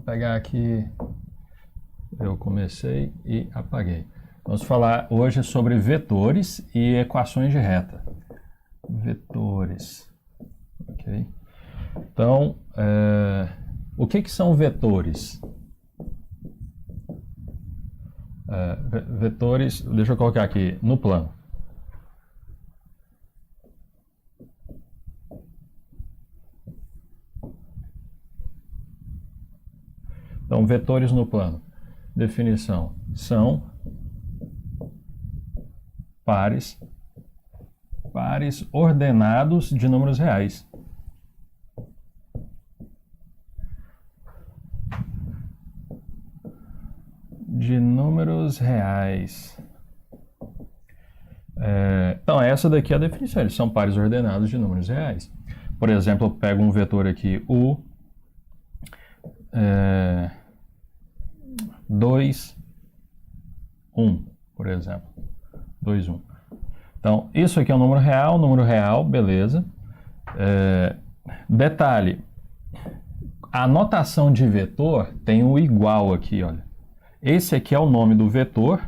pegar aqui, eu comecei e apaguei. Vamos falar hoje sobre vetores e equações de reta. Vetores, ok? Então, o que são vetores? Vetores, deixa eu colocar aqui no plano. Então, vetores no plano. Definição: são pares ordenados de números reais. De números reais. Então, essa daqui é a definição. Eles são pares ordenados de números reais. Por exemplo, eu pego um vetor aqui, o 2, 1, por exemplo. 2, 1. Então, isso aqui é um número real, beleza. Detalhe, a notação de vetor tem o igual aqui, olha. Esse aqui é o nome do vetor,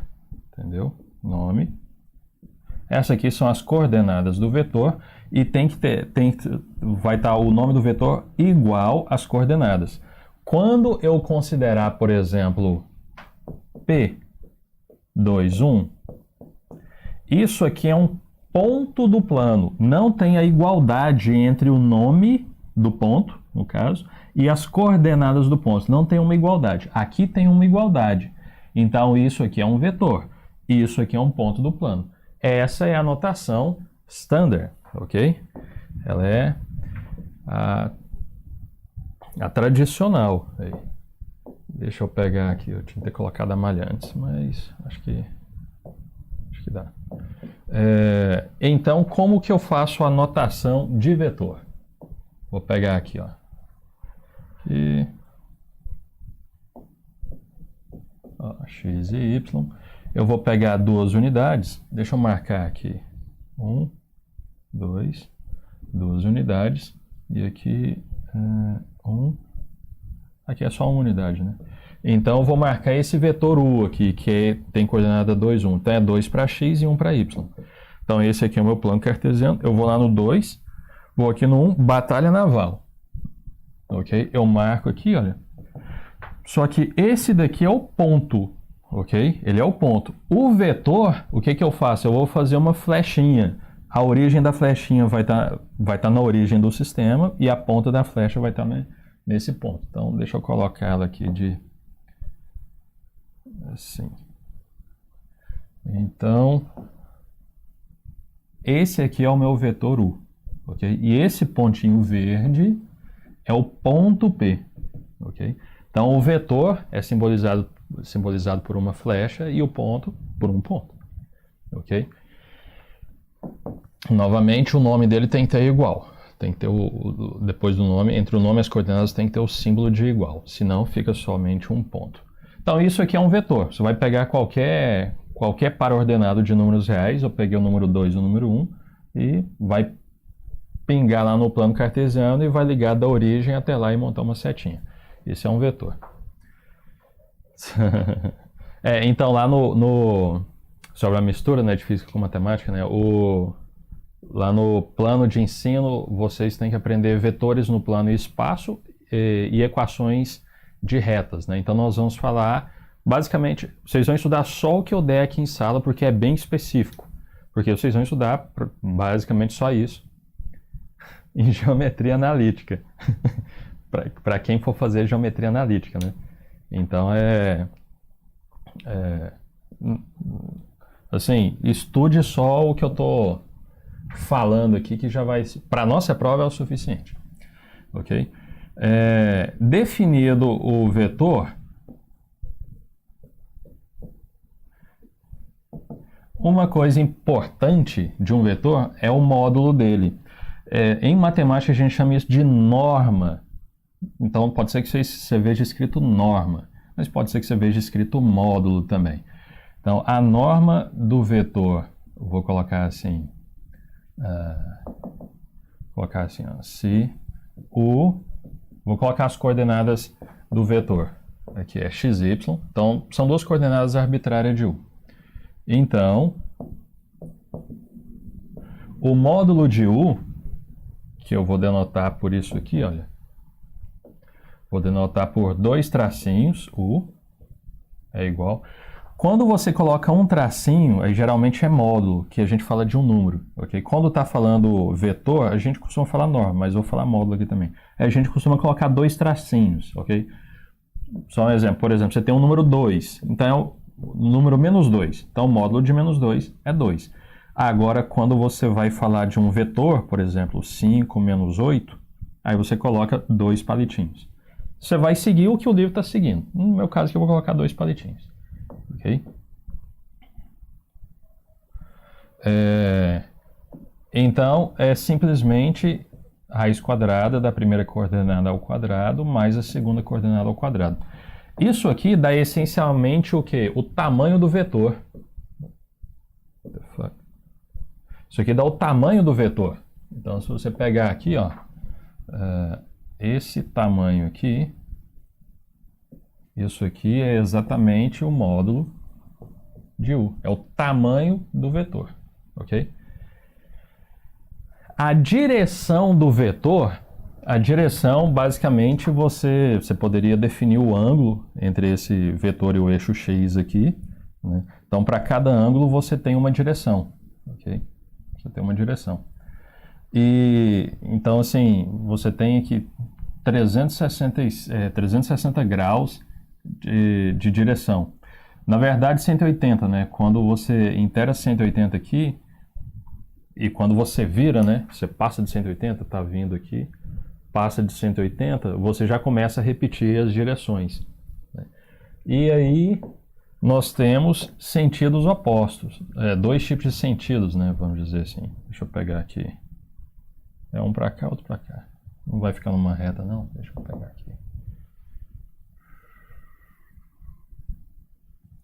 entendeu? Nome. Essa aqui são as coordenadas do vetor e vai estar o nome do vetor igual às coordenadas. Quando eu considerar, por exemplo, P2, 1, isso aqui é um ponto do plano. Não tem a igualdade entre o nome do ponto, no caso, e as coordenadas do ponto. Não tem uma igualdade. Aqui tem uma igualdade. Então, isso aqui é um vetor. Isso aqui é um ponto do plano. Essa é a notação standard, ok? Ela é a tradicional. Aí. Deixa eu pegar aqui. Eu tinha que ter colocado a malha antes, mas acho que dá. Então, como que eu faço a notação de vetor? Vou pegar aqui, ó. X e Y. Eu vou pegar duas unidades. Deixa eu marcar aqui. 1, 2, duas unidades. E aqui, 1. Aqui é só uma unidade, né? Então, eu vou marcar esse vetor U aqui, que tem coordenada 2, 1. Então, é 2 para X e 1 para Y. Então, esse aqui é o meu plano cartesiano. Eu vou lá no 2, vou aqui no 1, batalha naval. Ok? Eu marco aqui, olha. Só que esse daqui é o ponto, ok? Ele é o ponto. O vetor, o que eu faço? Eu vou fazer uma flechinha. A origem da flechinha vai tá na origem do sistema e a ponta da flecha vai estar nesse ponto. Então, deixa eu colocar ela aqui assim. Então, esse aqui é o meu vetor U, ok? E esse pontinho verde é o ponto P, ok? Então, o vetor é simbolizado por uma flecha e o ponto por um ponto, ok? Novamente, o nome dele tem que ter igual. Tem que ter depois do nome, entre o nome e as coordenadas tem que ter o símbolo de igual, senão fica somente um ponto. Então, isso aqui é um vetor. Você vai pegar qualquer par ordenado de números reais, eu peguei o número 2 e o número 1, e vai pingar lá no plano cartesiano e vai ligar da origem até lá e montar uma setinha. Esse é um vetor. Então, lá sobre a mistura, né, de física com matemática, né, lá no plano de ensino, vocês têm que aprender vetores no plano e espaço e equações de retas, né? Então, nós vamos falar, basicamente, vocês vão estudar só o que eu der aqui em sala, porque é bem específico. Porque vocês vão estudar basicamente só isso em geometria analítica. Para quem for fazer geometria analítica, né? Então, assim, estude só o que eu estou falando aqui, que já vai... Para a nossa prova é o suficiente, ok? Definido o vetor, uma coisa importante de um vetor é o módulo dele. Em matemática, a gente chama isso de norma. Então, pode ser que você veja escrito norma, mas pode ser que você veja escrito módulo também. Então, a norma do vetor, vou colocar assim, ó, se vou colocar as coordenadas do vetor aqui é xy, então são duas coordenadas arbitrárias de u. Então, o módulo de u, que eu vou denotar por isso aqui, olha, vou denotar por dois tracinhos, u é igual. Quando você coloca um tracinho, aí geralmente é módulo, que a gente fala de um número, ok? Quando está falando vetor, a gente costuma falar norma, mas eu vou falar módulo aqui também. Aí a gente costuma colocar dois tracinhos, ok? Só um exemplo, por exemplo, você tem um número 2, então é o número menos 2. Então o módulo de menos 2 é 2. Agora, quando você vai falar de um vetor, por exemplo, 5 menos 8, aí você coloca dois palitinhos. Você vai seguir o que o livro está seguindo. No meu caso, aqui eu vou colocar dois palitinhos. Ok? Então, é simplesmente raiz quadrada da primeira coordenada ao quadrado mais a segunda coordenada ao quadrado. Isso aqui dá essencialmente o quê? O tamanho do vetor. Isso aqui dá o tamanho do vetor. Então, se você pegar aqui, ó, esse tamanho aqui, isso aqui é exatamente o módulo de u. É o tamanho do vetor, ok? A direção do vetor, a direção, basicamente, você poderia definir o ângulo entre esse vetor e o eixo x aqui, né? Então, para cada ângulo, você tem uma direção, ok? Você tem uma direção. E, então, assim, você tem aqui 360 graus de direção. Na verdade, 180, né? Quando você inteira 180 aqui, e quando você vira, né? Você passa de 180, tá vindo aqui, passa de 180, você já começa a repetir as direções, né? E aí nós temos sentidos opostos, dois tipos de sentidos, né? Vamos dizer assim. Deixa eu pegar aqui. É um para cá, outro para cá. Não vai ficar numa reta, não? Deixa eu pegar aqui.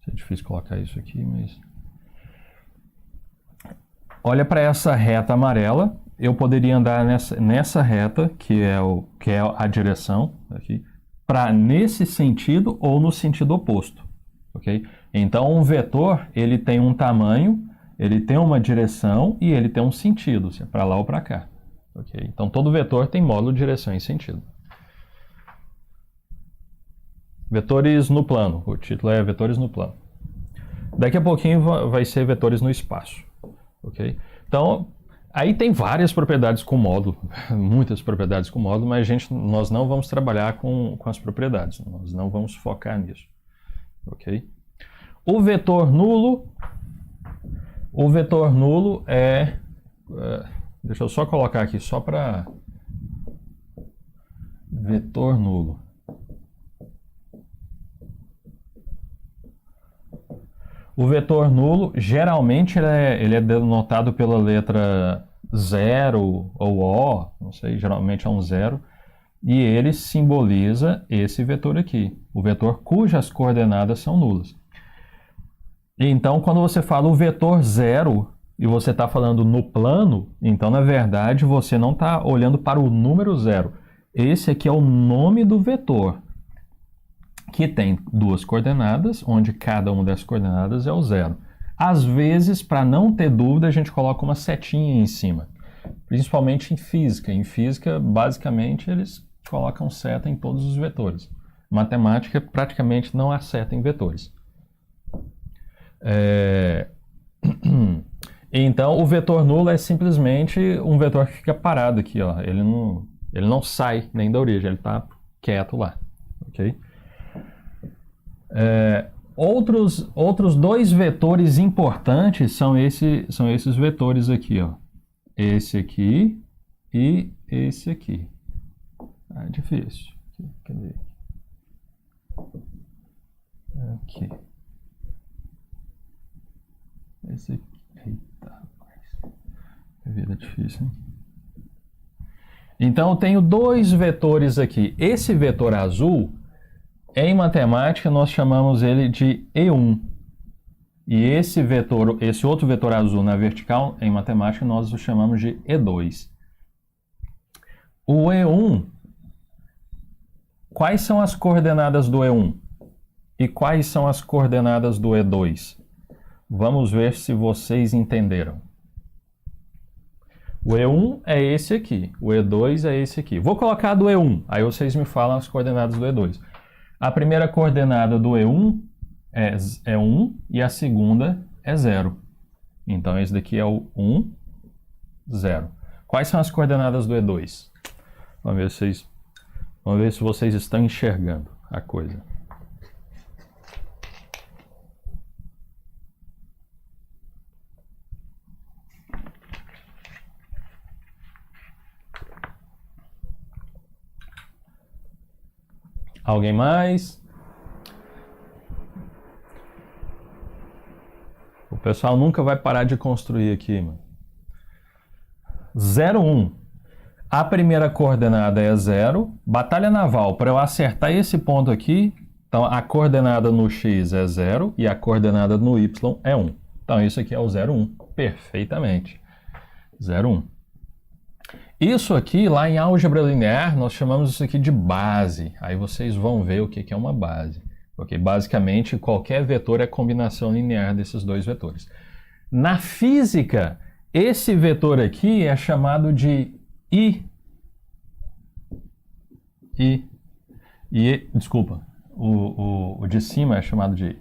É difícil colocar isso aqui, mas... Olha para essa reta amarela. Eu poderia andar nessa reta, que é a direção, aqui, para nesse sentido ou no sentido oposto. Okay? Então, um vetor, ele tem um tamanho, ele tem uma direção e ele tem um sentido, se é para lá ou para cá. Okay? Então, todo vetor tem módulo, direção e sentido. Vetores no plano. O título é Vetores no plano. Daqui a pouquinho vai ser vetores no espaço. Okay? Então, aí tem várias propriedades com módulo, muitas propriedades com módulo, mas nós não vamos trabalhar com as propriedades, nós não vamos focar nisso. Okay? O vetor nulo é... deixa eu só colocar aqui, só para... Vetor nulo. O vetor nulo, geralmente, ele é denotado pela letra 0 ou O, não sei, geralmente é um 0, e ele simboliza esse vetor aqui, o vetor cujas coordenadas são nulas. Então, quando você fala o vetor 0 e você está falando no plano, então, na verdade, você não está olhando para o número 0. Esse aqui é o nome do vetor, que tem duas coordenadas, onde cada uma das coordenadas é o 0. Às vezes, para não ter dúvida, a gente coloca uma setinha em cima, principalmente em física. Em física, basicamente, eles colocam seta em todos os vetores. Matemática, praticamente não há seta em vetores. Então, o vetor nulo é simplesmente um vetor que fica parado aqui, ó. Ele não sai nem da origem, ele está quieto lá. Okay? Outros dois vetores importantes são esses vetores aqui, ó. Esse aqui e esse aqui. É difícil. Cadê? Aqui. Esse aqui. Eita, rapaz. Que vida difícil, hein? Então, eu tenho dois vetores aqui. Esse vetor azul, em matemática, nós chamamos ele de E1. E esse outro vetor azul na vertical, em matemática, nós o chamamos de E2. O E1, quais são as coordenadas do E1? E quais são as coordenadas do E2? Vamos ver se vocês entenderam. O E1 é esse aqui, o E2 é esse aqui. Vou colocar do E1, aí vocês me falam as coordenadas do E2. A primeira coordenada do E1 é 1 e a segunda é 0. Então esse daqui é o 1, 0. Quais são as coordenadas do E2? Vamos ver se vocês estão enxergando a coisa. Alguém mais? O pessoal nunca vai parar de construir aqui, mano. 0, 1. A primeira coordenada é 0. Batalha naval. Para eu acertar esse ponto aqui, então a coordenada no X é 0 e a coordenada no Y é 1. Então isso aqui é o 0, 1. Perfeitamente. 0, 1. Isso aqui, lá em álgebra linear, nós chamamos isso aqui de base. Aí vocês vão ver o que é uma base. Porque basicamente qualquer vetor é combinação linear desses dois vetores. Na física, esse vetor aqui é chamado de desculpa, o de cima é chamado de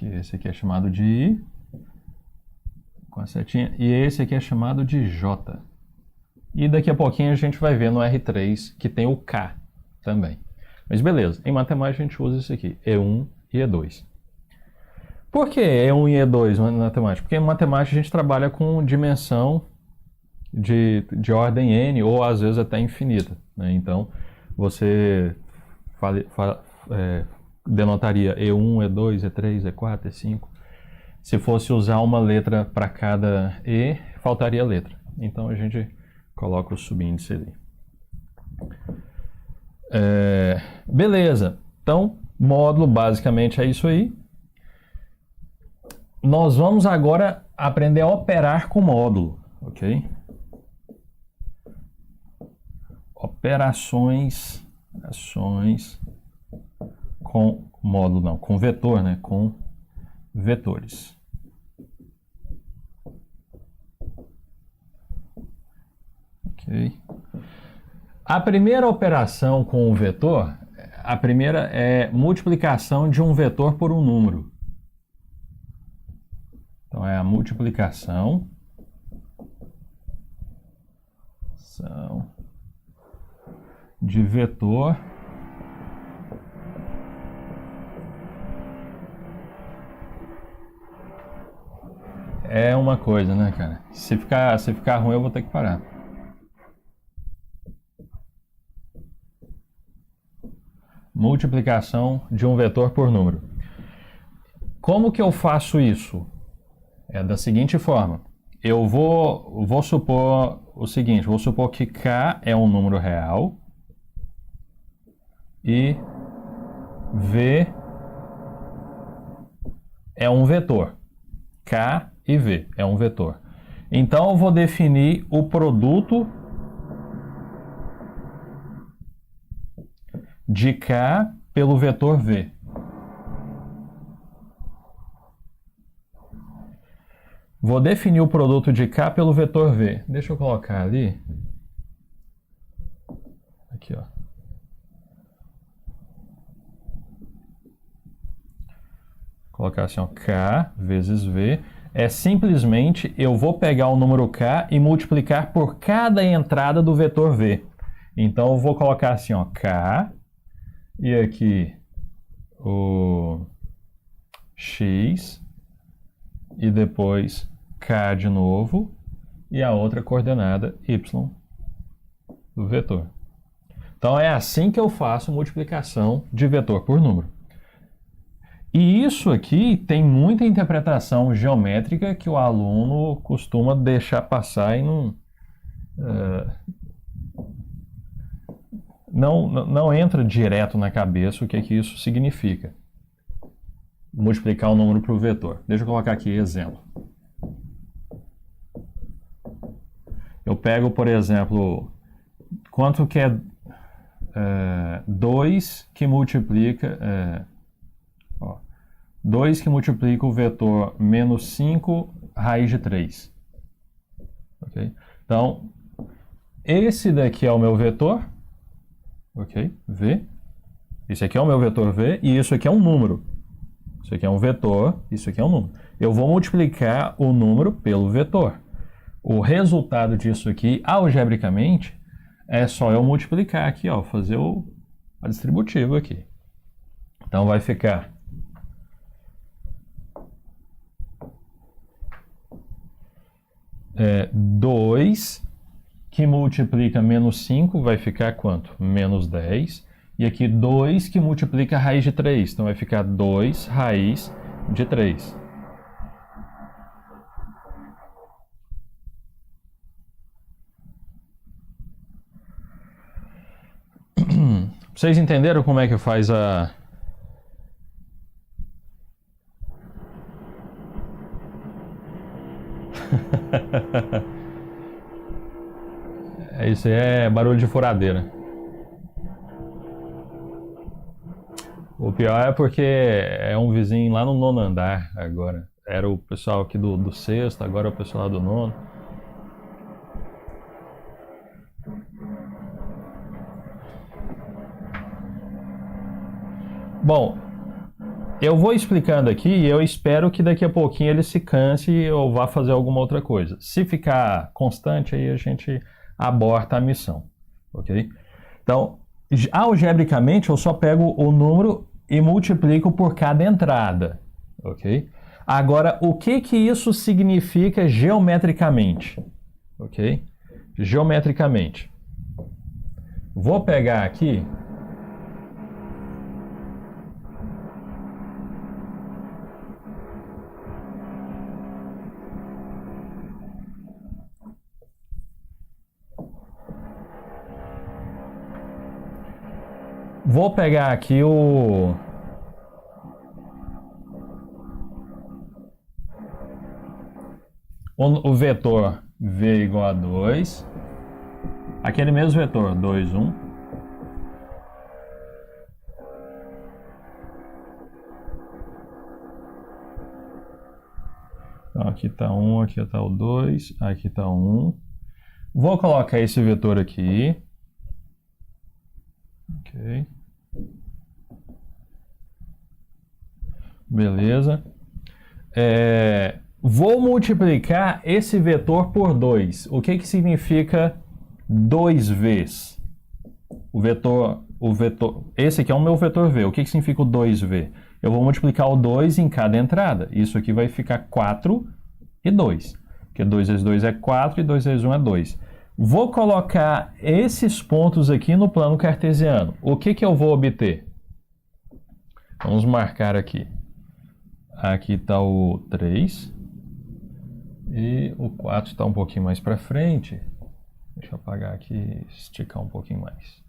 esse aqui é chamado de I, com a setinha, e esse aqui é chamado de J. E daqui a pouquinho a gente vai ver no R3 que tem o K também. Mas beleza, em matemática a gente usa isso aqui, E1 e E2. Por que E1 e E2 na matemática? Porque em matemática a gente trabalha com dimensão de ordem N, ou às vezes até infinita, né? Então, você denotaria E1, E2, E3, E4, E5. Se fosse usar uma letra para cada E, faltaria letra. Então a gente coloca o subíndice ali. Beleza. Então, módulo basicamente é isso aí. Nós vamos agora aprender a operar com módulo, ok? Ações com módulo, não, com vetor, né? Com vetores. Ok. A primeira operação com o vetor, a primeira é multiplicação de um vetor por um número. Então é a multiplicação de vetor é uma coisa, né, cara? Se ficar ruim, eu vou ter que parar. Multiplicação de um vetor por número. Como que eu faço isso? É da seguinte forma. Eu vou supor o seguinte, vou supor que K é um número real e V é um vetor. K e V é um vetor. Então eu vou definir o produto de K pelo vetor V. Vou definir o produto de K pelo vetor V. Deixa eu colocar ali. Aqui, ó. Colocar assim, ó, K vezes V. É simplesmente eu vou pegar o número K e multiplicar por cada entrada do vetor V. Então eu vou colocar assim, ó, K e aqui o X e depois K de novo e a outra coordenada Y do vetor. Então é assim que eu faço multiplicação de vetor por número. E isso aqui tem muita interpretação geométrica que o aluno costuma deixar passar e não entra direto na cabeça o que isso significa. Multiplicar o número por vetor. Deixa eu colocar aqui exemplo. Eu pego, por exemplo, quanto que é 2 que multiplica... 2 que multiplica o vetor menos 5 raiz de 3. Okay? Então, esse daqui é o meu vetor, ok? V. Esse aqui é o meu vetor V e isso aqui é um número. Isso aqui é um vetor, isso aqui é um número. Eu vou multiplicar o número pelo vetor. O resultado disso aqui, algebricamente, é só eu multiplicar aqui, ó, fazer a distributiva aqui. Então vai ficar 2 que multiplica menos 5 vai ficar quanto? Menos 10. E aqui 2 que multiplica raiz de 3. Então vai ficar 2 raiz de 3. Vocês entenderam como é que faz a... Isso aí é barulho de furadeira. O pior é porque é um vizinho lá no 9º andar agora. Era o pessoal aqui do 6º, agora é o pessoal lá do 9º. Bom, eu vou explicando aqui e eu espero que daqui a pouquinho ele se canse ou vá fazer alguma outra coisa. Se ficar constante, aí a gente aborta a missão, ok? Então, algebricamente, eu só pego o número e multiplico por cada entrada, ok? Agora, o que isso significa geometricamente, ok? Geometricamente. Vou pegar aqui... Vou pegar aqui o vetor V igual a 2. Aquele mesmo vetor, 2, 1. Então aqui está 1, aqui está o 2, aqui está 1. Vou colocar esse vetor aqui. Ok. Beleza. Vou multiplicar esse vetor por 2. O que significa 2 vezes? O vetor, esse aqui é o meu vetor V. O que significa o 2V? Eu vou multiplicar o 2 em cada entrada. Isso aqui vai ficar 4 e 2. Porque 2 vezes 2 é 4 e 2 vezes 1 é 2. Vou colocar esses pontos aqui no plano cartesiano. O que eu vou obter? Vamos marcar aqui. Aqui está o 3. E o 4 está um pouquinho mais para frente. Deixa eu apagar aqui e esticar um pouquinho mais.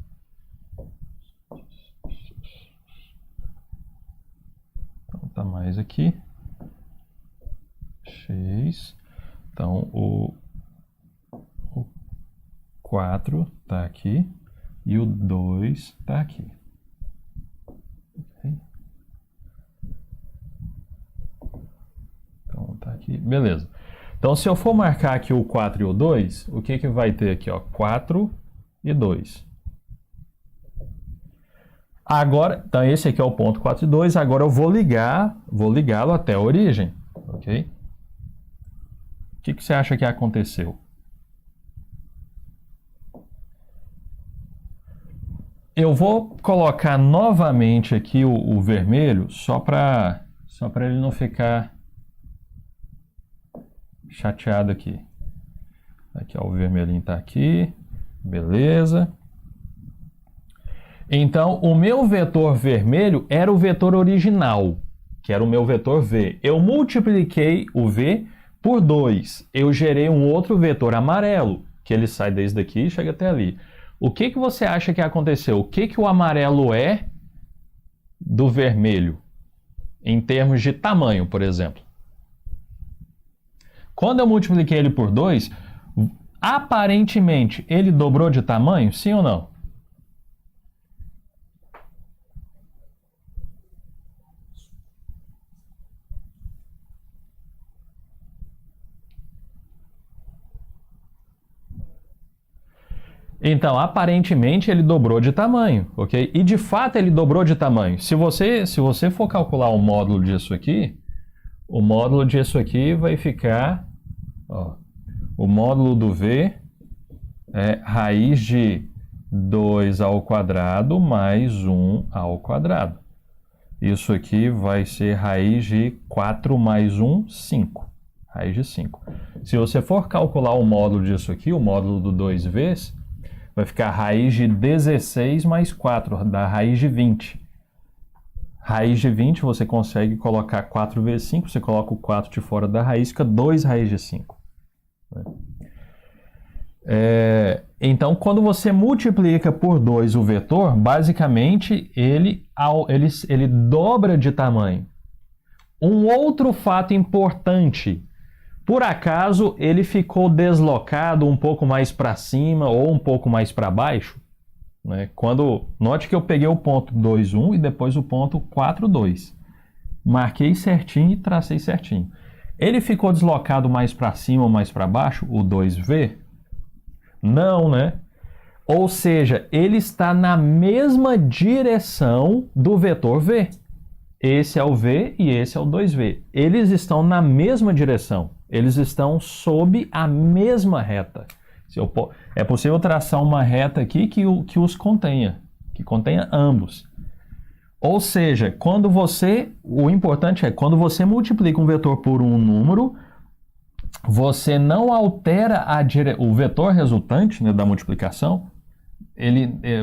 Então está mais aqui. X. Então o 4 está aqui e o 2 está aqui. Okay. Então está aqui, beleza. Então se eu for marcar aqui o 4 e o 2, o que vai ter aqui, ó? 4 e 2. Agora, então esse aqui é o ponto 4 e 2, agora eu vou ligá-lo até a origem, ok? O que você acha que aconteceu? Eu vou colocar novamente aqui o vermelho, só para ele não ficar chateado aqui. Aqui, ó, o vermelhinho está aqui, beleza. Então, o meu vetor vermelho era o vetor original, que era o meu vetor V. Eu multipliquei o V por 2. Eu gerei um outro vetor amarelo, que ele sai desde aqui e chega até ali. O que você acha que aconteceu? O que o amarelo é do vermelho, em termos de tamanho, por exemplo? Quando eu multipliquei ele por 2, Aparentemente, ele dobrou de tamanho, sim ou não? Então, aparentemente, ele dobrou de tamanho, ok? E, de fato, ele dobrou de tamanho. Se você for calcular o módulo disso aqui, o módulo disso aqui vai ficar... Ó, o módulo do V é raiz de 2 ao quadrado mais 1 ao quadrado. Isso aqui vai ser raiz de 4 mais 1, 5. Raiz de 5. Se você for calcular o módulo disso aqui, o módulo do 2V, vai ficar raiz de 16 mais 4, dá raiz de 20. Raiz de 20 você consegue colocar 4 vezes 5, você coloca o 4 de fora da raiz, fica 2 raiz de 5. Então, quando você multiplica por 2 o vetor, basicamente ele dobra de tamanho. Um outro fato importante, por acaso ele ficou deslocado um pouco mais para cima ou um pouco mais para baixo? Né? Note que eu peguei o ponto 2, 1 e depois o ponto 4, 2. Marquei certinho e tracei certinho. Ele ficou deslocado mais para cima ou mais para baixo, o 2V? Não, né? Ou seja, ele está na mesma direção do vetor V. Esse é o V e esse é o 2V. Eles estão na mesma direção. Eles estão sob a mesma reta. É possível traçar uma reta aqui que os contenha, que contenha ambos. Ou seja, o importante é, quando você multiplica um vetor por um número, você não altera o vetor resultante, né, da multiplicação,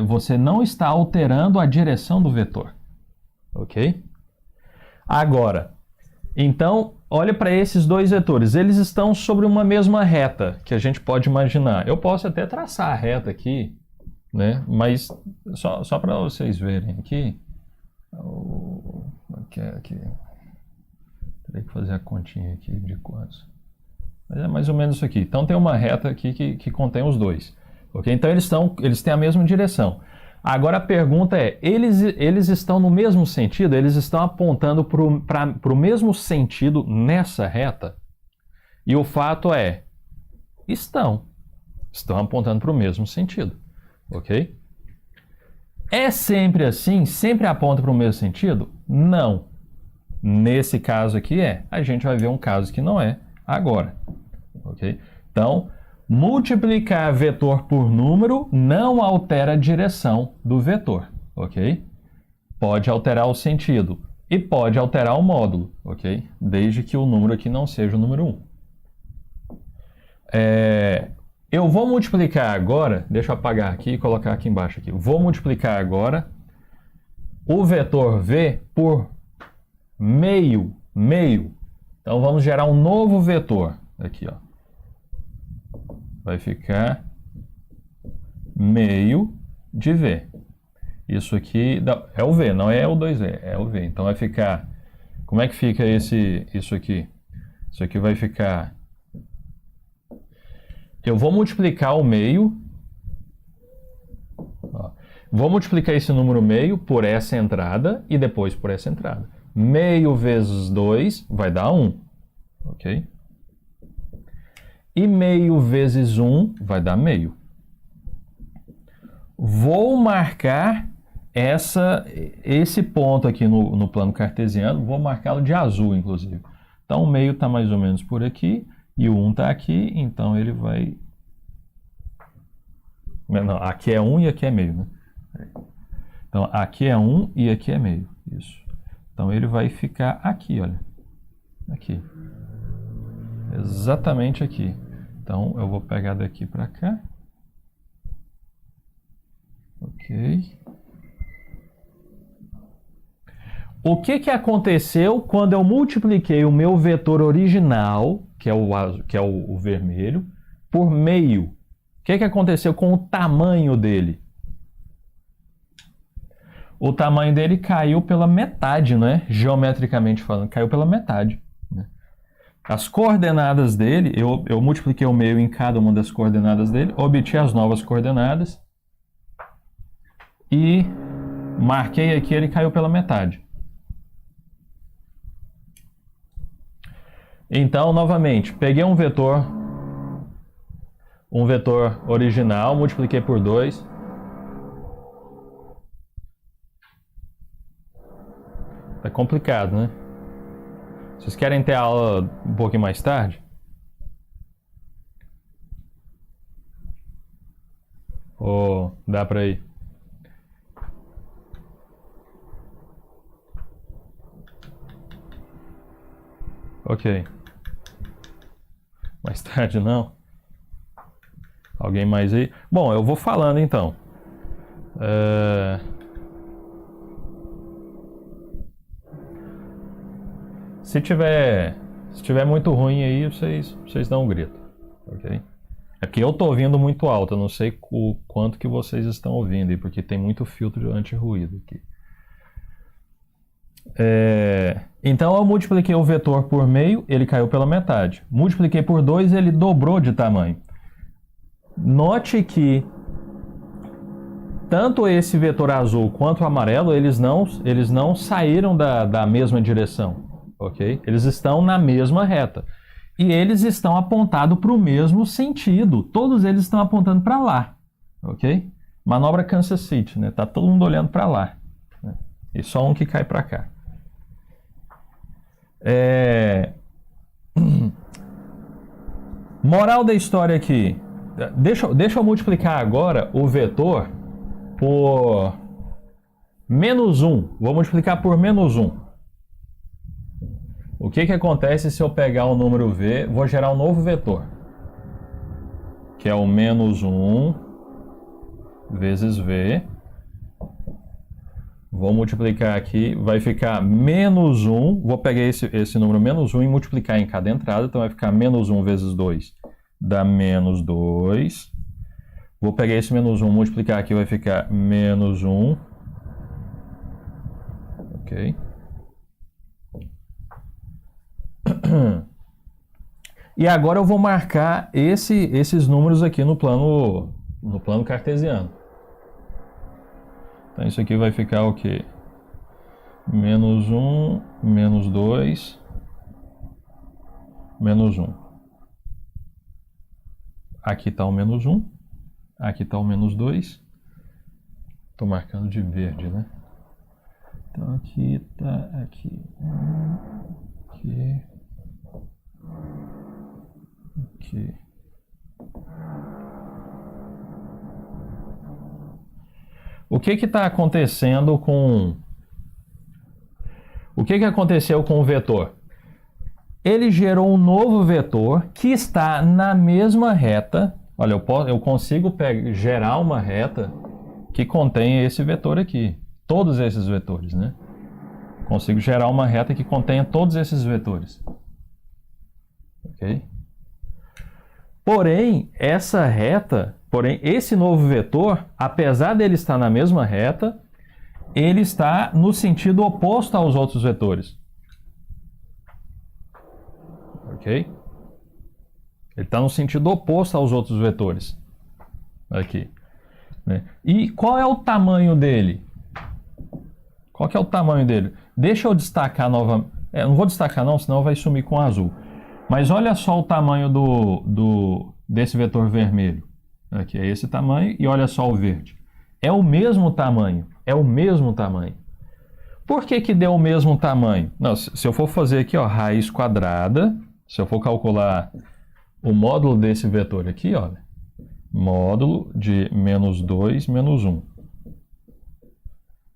você não está alterando a direção do vetor. Ok? Agora, então, olha para esses dois vetores. Eles estão sobre uma mesma reta, que a gente pode imaginar. Eu posso até traçar a reta aqui, né? Mas só para vocês verem aqui. Aqui. Terei que fazer a continha aqui de quantos. Mas é mais ou menos isso aqui. Então tem uma reta aqui que contém os dois. Okay? Então eles têm a mesma direção. Agora a pergunta é, eles estão no mesmo sentido? Eles estão apontando para o mesmo sentido nessa reta? E o fato é, estão apontando para o mesmo sentido. Ok? É sempre assim? Sempre aponta para o mesmo sentido? Não. Nesse caso aqui a gente vai ver um caso que não é agora. Ok? Então, multiplicar vetor por número não altera a direção do vetor. Ok? Pode alterar o sentido e pode alterar o módulo. Ok? Desde que o número aqui não seja o número 1. Eu vou multiplicar agora, deixa eu apagar aqui e colocar aqui embaixo. Vou multiplicar agora o vetor V por meio. Então vamos gerar um novo vetor. Aqui, ó. Vai ficar meio de V. Isso aqui é o V, não é o 2V, é o V. Então vai ficar... Como é que fica isso aqui? Isso aqui vai ficar... Eu vou multiplicar o meio. Ó, vou multiplicar esse número meio por essa entrada e depois por essa entrada. Meio vezes 2 vai dar 1. Ok? E meio vezes 1 vai dar meio. Vou marcar esse ponto aqui no plano cartesiano, vou marcá-lo de azul, inclusive. Então, o meio está mais ou menos por aqui. E o 1 está aqui, então ele vai... Não, aqui é 1 e aqui é meio, né? Então, aqui é 1 e aqui é meio. Isso. Então, ele vai ficar aqui, olha. Aqui. Exatamente aqui. Então, eu vou pegar daqui para cá. Ok. O que aconteceu quando eu multipliquei o meu vetor original, que é o vermelho, por meio? O que aconteceu com o tamanho dele? O tamanho dele caiu pela metade, né? Geometricamente falando, caiu pela metade. Né? as coordenadas dele, eu multipliquei o meio em cada uma das coordenadas dele, obtive as novas coordenadas e marquei aqui, ele caiu pela metade. Então, novamente, peguei um vetor original, multipliquei por 2. Tá complicado, né? Vocês querem ter aula um pouquinho mais tarde? Ou dá pra ir? Ok. Mais tarde não? Alguém mais aí? Bom, eu vou falando então. Se tiver muito ruim aí, vocês dão um grito, ok? É porque eu tô ouvindo muito alto, eu não sei o quanto que vocês estão ouvindo aí, porque tem muito filtro anti-ruído aqui. Então eu multipliquei o vetor por meio, ele caiu pela metade. Multipliquei por 2, ele dobrou de tamanho. Note que tanto esse vetor azul quanto o amarelo, eles não saíram da mesma direção. Ok? Eles estão na mesma reta. E eles estão apontados para o mesmo sentido. Todos eles estão apontando para lá. Ok? Manobra Kansas City, né? Tá todo mundo olhando para lá. Né? E só um que cai para cá. Moral da história aqui. Deixa eu multiplicar agora o vetor por menos 1. Vou multiplicar por menos 1. O que acontece se eu pegar o número v, vou gerar um novo vetor, que é o menos 1 vezes v. Vou multiplicar aqui, vai ficar menos 1. Vou pegar esse número menos 1 e multiplicar em cada entrada, então vai ficar menos 1 vezes 2 dá menos 2. Vou pegar esse menos 1, multiplicar aqui, vai ficar menos 1. Ok? E agora eu vou marcar esses números aqui no plano cartesiano. Então isso aqui vai ficar o quê? Menos 1, menos 2, menos 1. Aqui está o menos 1, aqui está o menos 2. Estou marcando de verde, né? Então aqui está, aqui, aqui, aqui. O que está acontecendo com... O que aconteceu com o vetor? Ele gerou um novo vetor que está na mesma reta. Olha, eu consigo gerar uma reta que contém esse vetor aqui. Todos esses vetores, né? Consigo gerar uma reta que contenha todos esses vetores. Ok? Porém, esse novo vetor, apesar dele estar na mesma reta, ele está no sentido oposto aos outros vetores. Ok? Ele está no sentido oposto aos outros vetores. Aqui. Né? E qual é o tamanho dele? Qual que é o tamanho dele? Deixa eu destacar novamente. Não vou destacar não, senão vai sumir com azul. Mas olha só o tamanho desse vetor vermelho. Aqui é esse tamanho e olha só o verde. É o mesmo tamanho. É o mesmo tamanho. Por que deu o mesmo tamanho? Não, se eu for fazer aqui, ó, raiz quadrada, se eu for calcular o módulo desse vetor aqui, olha, módulo de menos 2 menos 1.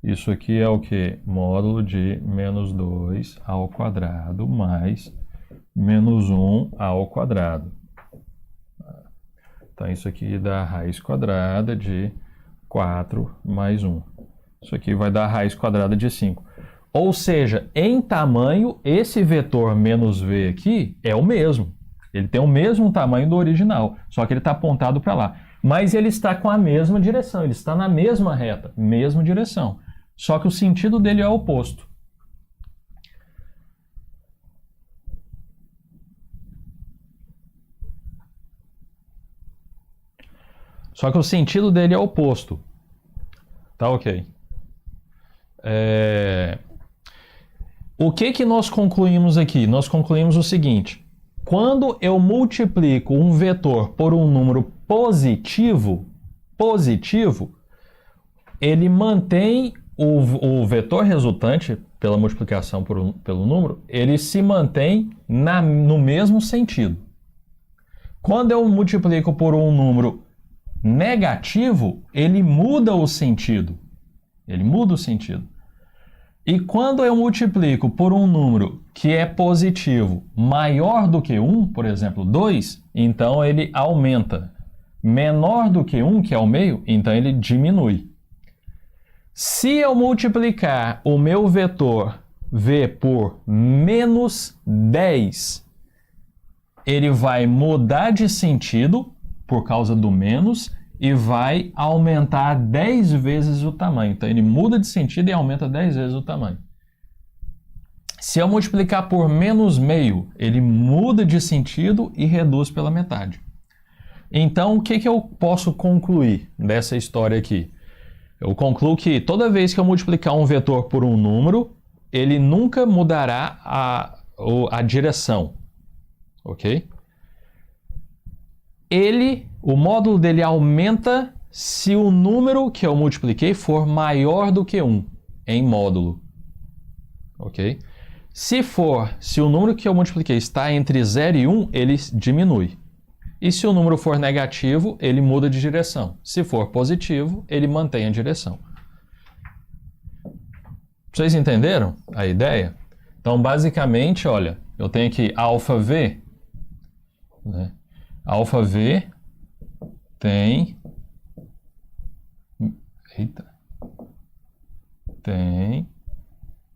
Isso aqui é o que? Módulo de menos 2 ao quadrado mais menos 1 ao quadrado. Então, isso aqui dá raiz quadrada de 4 mais 1. Isso aqui vai dar raiz quadrada de 5. Ou seja, em tamanho, esse vetor menos v aqui é o mesmo. Ele tem o mesmo tamanho do original, só que ele está apontado para lá. Mas ele está com a mesma direção, ele está na mesma reta, mesma direção. Só que o sentido dele é oposto. Só que o sentido dele é oposto. Tá ok. O que nós concluímos aqui? Nós concluímos o seguinte. Quando eu multiplico um vetor por um número positivo, ele mantém o vetor resultante, pela multiplicação pelo número, ele se mantém no mesmo sentido. Quando eu multiplico por um número negativo, ele muda o sentido. E quando eu multiplico por um número que é positivo maior do que 1, por exemplo, 2, então ele aumenta. Menor do que 1, que é o meio, então ele diminui. Se eu multiplicar o meu vetor v por menos 10, ele vai mudar de sentido por causa do menos e vai aumentar 10 vezes o tamanho. Então ele muda de sentido e aumenta 10 vezes o tamanho. Se eu multiplicar por menos meio, ele muda de sentido e reduz pela metade. Então o que eu posso concluir dessa história aqui? Eu concluo que toda vez que eu multiplicar um vetor por um número, ele nunca mudará a direção, ok? O módulo dele aumenta se o número que eu multipliquei for maior do que 1 em módulo, ok? Se o número que eu multipliquei está entre 0 e 1, ele diminui. E se o número for negativo, ele muda de direção. Se for positivo, ele mantém a direção. Vocês entenderam a ideia? Então, basicamente, olha, eu tenho aqui ∝v, né? ∝v tem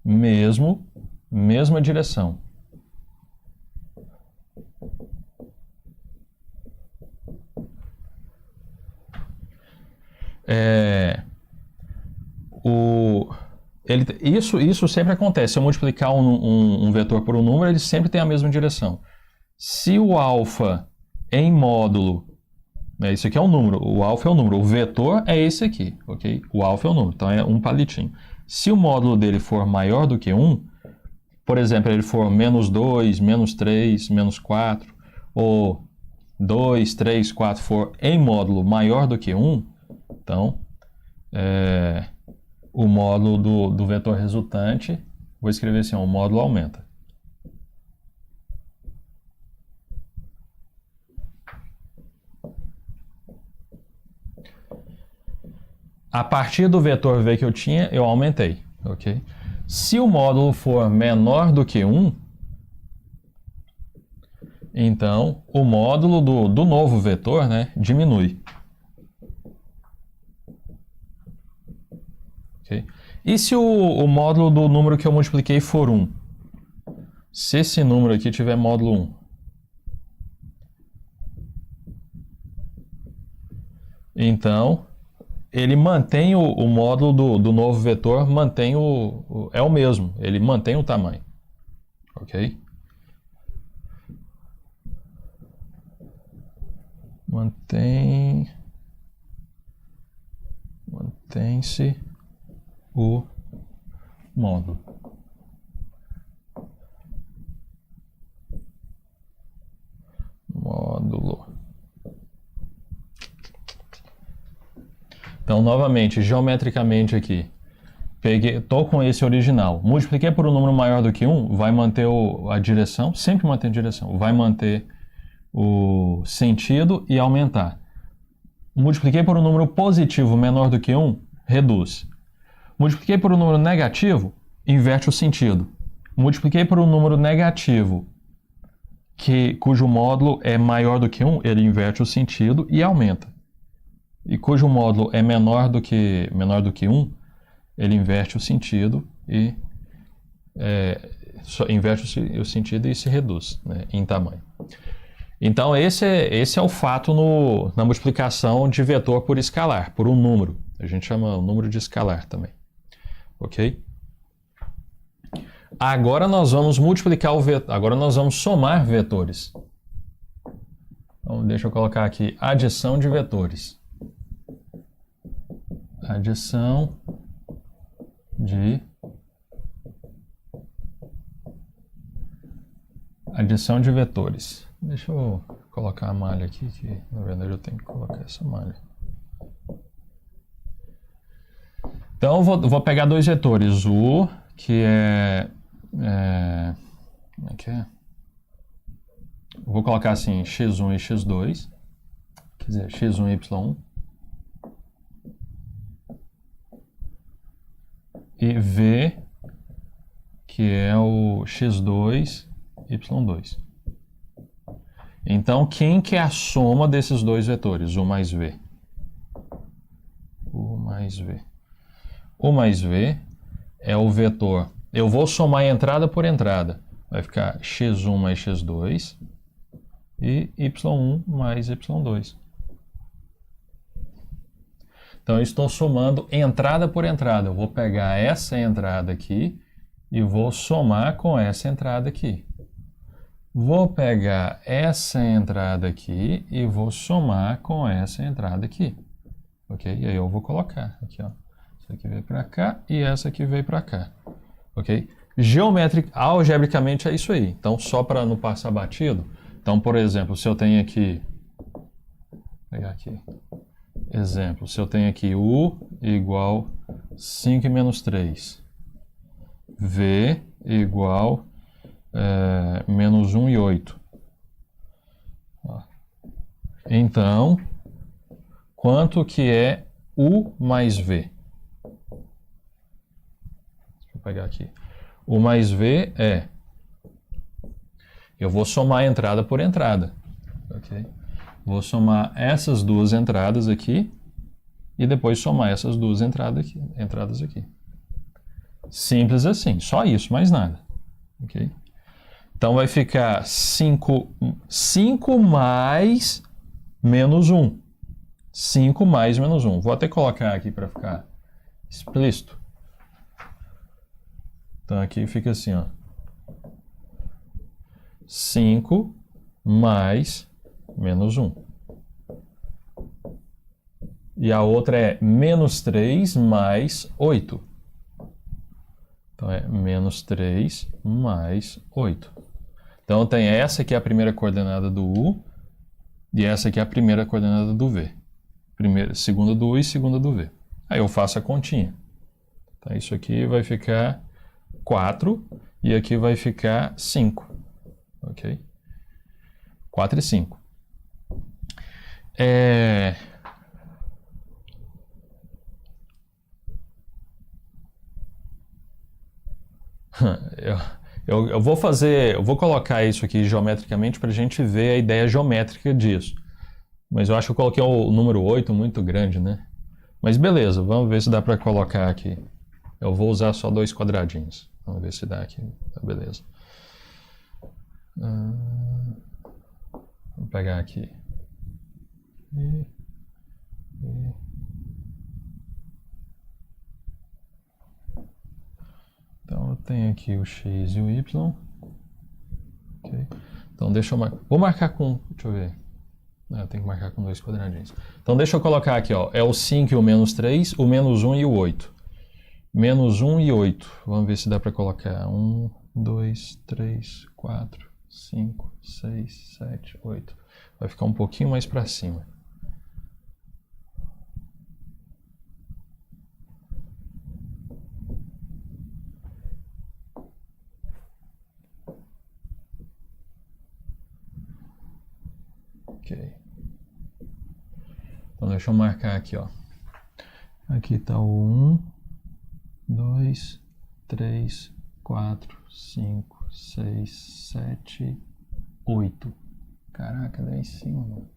mesma direção. Isso sempre acontece. Se eu multiplicar um vetor por um número, ele sempre tem a mesma direção. Se o alfa em módulo, isso aqui é um número, o alfa é o número, o vetor é esse aqui, ok? O alfa é o número, então é um palitinho. Se o módulo dele for maior do que 1, por exemplo, ele for menos 2, menos 3, menos 4, ou 2, 3, 4 for em módulo maior do que 1, então o módulo do vetor resultante, vou escrever assim, o módulo aumenta. A partir do vetor v que eu tinha, eu aumentei, ok? Se o módulo for menor do que 1, então o módulo do novo vetor, né, diminui. Okay? E se o módulo do número que eu multipliquei for 1? Se esse número aqui tiver módulo 1, então ele mantém o módulo do novo vetor, é o mesmo, ele mantém o tamanho, ok? Mantém-se o módulo. Então, novamente, geometricamente aqui, estou com esse original, multipliquei por um número maior do que 1, vai manter a direção, sempre mantém a direção, vai manter o sentido e aumentar. Multipliquei por um número positivo menor do que 1, reduz. Multipliquei por um número negativo, inverte o sentido. Multipliquei por um número negativo cujo módulo é maior do que 1, ele inverte o sentido e aumenta. E cujo módulo é menor do que 1, ele inverte o sentido e inverte o sentido e se reduz, né, em tamanho. Então esse é o fato na multiplicação de vetor por escalar, por um número. A gente chama o número de escalar também. Ok? Agora nós vamos multiplicar agora nós vamos somar vetores. Então deixa eu colocar aqui adição de vetores. adição de vetores. Deixa eu colocar a malha aqui, que na verdade eu tenho que colocar essa malha. Então eu vou pegar dois vetores, U, que como é que é? Eu vou colocar assim, x1 e x2, quer dizer, x1 e y1, e V, que é o x2, y2. Então, quem que é a soma desses dois vetores? U mais V. U mais V. U mais V é o vetor. Eu vou somar entrada por entrada. Vai ficar x1 mais x2 e y1 mais y2. Então, eu estou somando entrada por entrada. Eu vou pegar essa entrada aqui e vou somar com essa entrada aqui. Vou pegar essa entrada aqui e vou somar com essa entrada aqui. Ok? E aí eu vou colocar aqui, ó. Essa aqui veio para cá e essa aqui veio para cá. Ok? Algebricamente é isso aí. Então, só para não passar batido. Então, por exemplo, se eu tenho aqui... Vou pegar aqui. Exemplo, se eu tenho aqui U igual 5 menos 3. V igual... menos 1 e 8. Então, quanto que é U mais V? Deixa eu pegar aqui. U mais V é... Eu vou somar entrada por entrada. Ok? Vou somar essas duas entradas aqui e depois somar essas duas entradas aqui. Simples assim, só isso, mais nada. Ok? Então vai ficar 5 mais menos 1. 5 mais menos 1. Vou até colocar aqui para ficar explícito. Então aqui fica assim, ó. 5 mais menos 1. E a outra é menos 3 mais 8. Então é menos 3 mais 8. Então tem essa aqui é a primeira coordenada do U e essa aqui é a primeira coordenada do V. Segunda do U e segunda do V. Aí eu faço a continha. Então isso aqui vai ficar 4 e aqui vai ficar 5. Ok? 4 e 5. Eu vou colocar isso aqui geometricamente para a gente ver a ideia geométrica disso. Mas eu acho que eu coloquei o número 8 muito grande, né? Mas beleza, vamos ver se dá para colocar aqui. Eu vou usar só 2 quadradinhos. Vamos ver se dá aqui. Tá, beleza. Vou pegar aqui. Então eu tenho aqui o x e o y. Okay. Então deixa eu marcar. Vou marcar com. Deixa eu ver. Eu tenho que marcar com 2 quadradinhos. Então deixa eu colocar aqui, ó. É o 5 e o menos 3, o menos 1 e o 8. Menos 1 e 8. Vamos ver se dá para colocar. 1, 2, 3, 4, 5, 6, 7, 8. Vai ficar um pouquinho mais para cima. Ok. Então deixa eu marcar aqui, ó. Aqui está o 1, 2, 3, 4, 5, 6, 7, 8. Caraca, lá em cima, mano.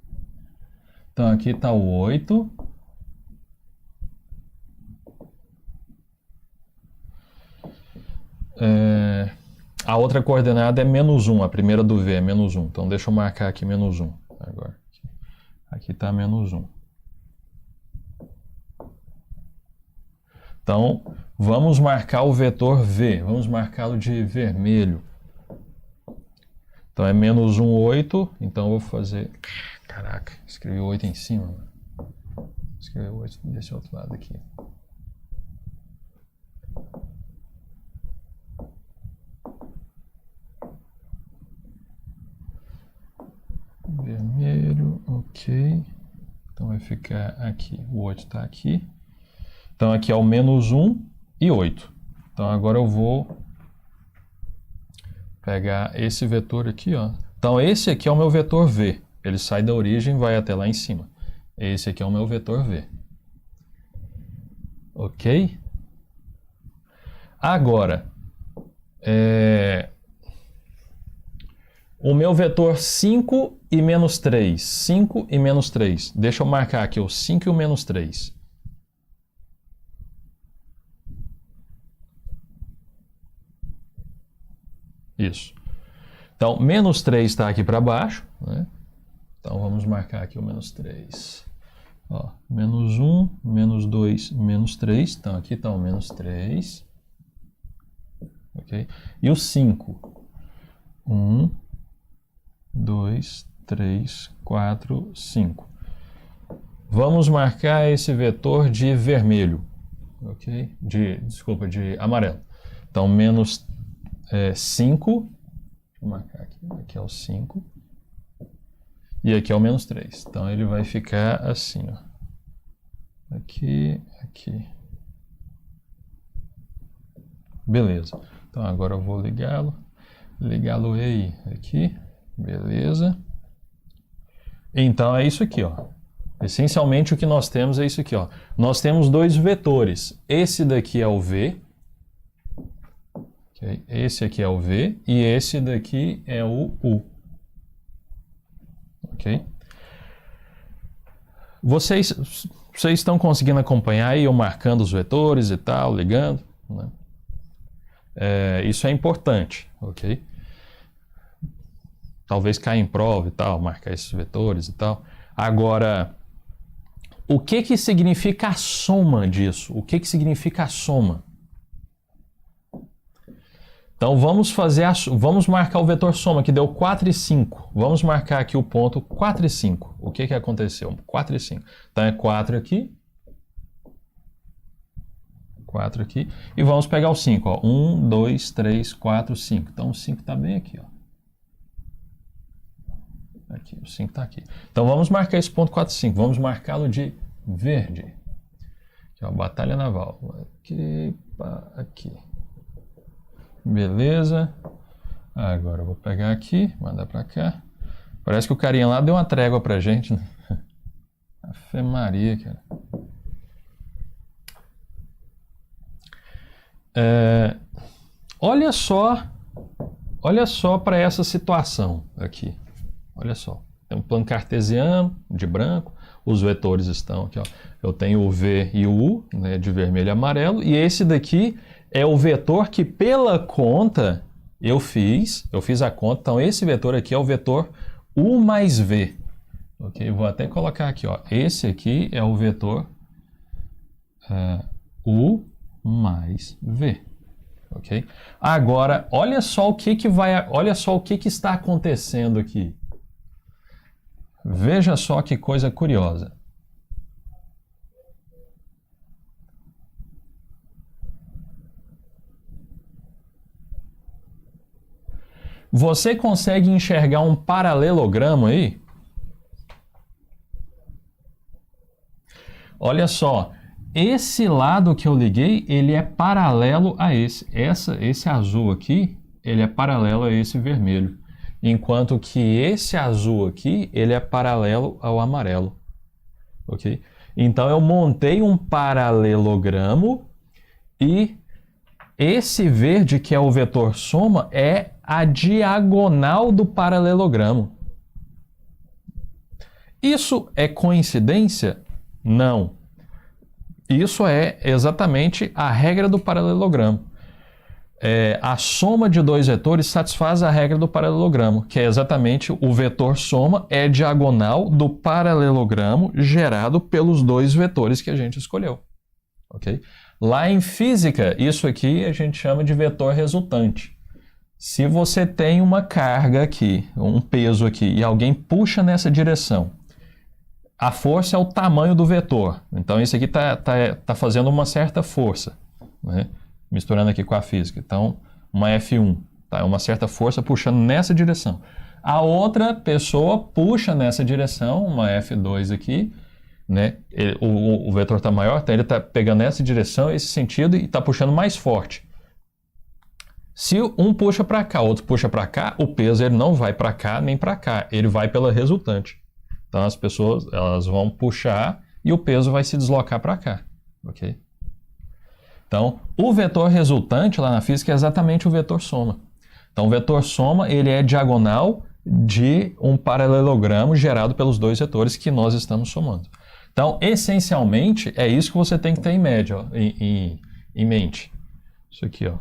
Então aqui está o 8. A outra coordenada é menos 1, a primeira do V é menos 1. Então deixa eu marcar aqui menos 1. Agora, aqui está menos 1. Então, vamos marcar o vetor V. Vamos marcá-lo de vermelho. Então, é menos 1, 8. Então, eu vou fazer... Caraca, escrevi 8 em cima. escrever 8 desse outro lado aqui. Vermelho, ok. Então vai ficar aqui, o 8 está aqui. Então aqui é o menos 1 e 8. Então agora eu vou pegar esse vetor aqui, ó. Então esse aqui é o meu vetor V. Ele sai da origem e vai até lá em cima. Esse aqui é o meu vetor V. Ok? Agora, o meu vetor 5 e menos 3. 5 e menos 3. Deixa eu marcar aqui o 5 e o menos 3. Isso. Então, menos 3 está aqui para baixo, né? Então, vamos marcar aqui o menos 3. Ó, menos 1, menos 2, menos 3. Então, aqui está o menos 3. Ok? E o 5. 1, 2, 3, 4, 5. Vamos marcar esse vetor de vermelho. Ok? Desculpa, de amarelo. Então, menos 5. Deixa eu marcar aqui. Aqui é o 5. E aqui é o menos 3. Então, ele vai ficar assim, ó. Aqui, aqui. Beleza. Então, agora eu vou ligá-lo. Ligá-lo aí, aqui. Beleza. Então, é isso aqui, ó. Essencialmente, o que nós temos é isso aqui, ó. Nós temos dois vetores. Esse daqui é o V. Okay. Esse aqui é o V. E esse daqui é o U. Ok? Vocês estão conseguindo acompanhar aí eu marcando os vetores e tal, ligando, né? Isso é importante, ok? Talvez caia em prova e tal, marcar esses vetores e tal. Agora, o que significa a soma disso? O que significa a soma? Então, vamos marcar o vetor soma, que deu 4 e 5. Vamos marcar aqui o ponto 4 e 5. O que aconteceu? 4 e 5. Então, é 4 aqui. 4 aqui. E vamos pegar o 5. Ó. 1, 2, 3, 4, 5. Então, o 5 está bem aqui. Ó. Aqui, o 5 está aqui. Então, vamos marcar esse ponto 4 e 5. Vamos marcá-lo de verde. Aqui, ó, batalha naval. Aqui, aqui. Beleza. Agora eu vou pegar aqui, mandar para cá. Parece que o carinha lá deu uma trégua pra gente, né? Ave Maria, cara. Olha só para essa situação aqui. Olha só. Tem um plano cartesiano de branco. Os vetores estão aqui, ó. Eu tenho o V e o U, né, de vermelho e amarelo. E esse daqui é o vetor que pela conta eu fiz a conta. Então esse vetor aqui é o vetor U mais V. Ok? Vou até colocar aqui, ó. Esse aqui é o vetor U mais V. Ok? Agora, olha só o que está acontecendo aqui. Veja só que coisa curiosa. Você consegue enxergar um paralelogramo aí? Olha só, esse lado que eu liguei, ele é paralelo a esse. Esse azul aqui, ele é paralelo a esse vermelho. Enquanto que esse azul aqui, ele é paralelo ao amarelo. Ok? Então, eu montei um paralelogramo e esse verde, que é o vetor soma, é a diagonal do paralelogramo. Isso é coincidência? Não. Isso é exatamente a regra do paralelogramo. A soma de dois vetores satisfaz a regra do paralelogramo, que é exatamente o vetor soma é diagonal do paralelogramo gerado pelos dois vetores que a gente escolheu. Ok? Lá em física, isso aqui a gente chama de vetor resultante. Se você tem uma carga aqui, um peso aqui, e alguém puxa nessa direção, a força é o tamanho do vetor. Então, isso aqui está fazendo uma certa força, né? Misturando aqui com a física. Então, uma F1, tá? É uma certa força puxando nessa direção. A outra pessoa puxa nessa direção, uma F2 aqui, né? O vetor está maior, então ele está pegando essa direção, esse sentido, e está puxando mais forte. Se um puxa para cá, outro puxa para cá, o peso ele não vai para cá nem para cá, ele vai pela resultante. Então as pessoas elas vão puxar e o peso vai se deslocar para cá, ok? Então o vetor resultante lá na física é exatamente o vetor soma. Então o vetor soma ele é diagonal de um paralelogramo gerado pelos dois vetores que nós estamos somando. Então essencialmente é isso que você tem que ter em média, ó, em mente. Isso aqui, ó.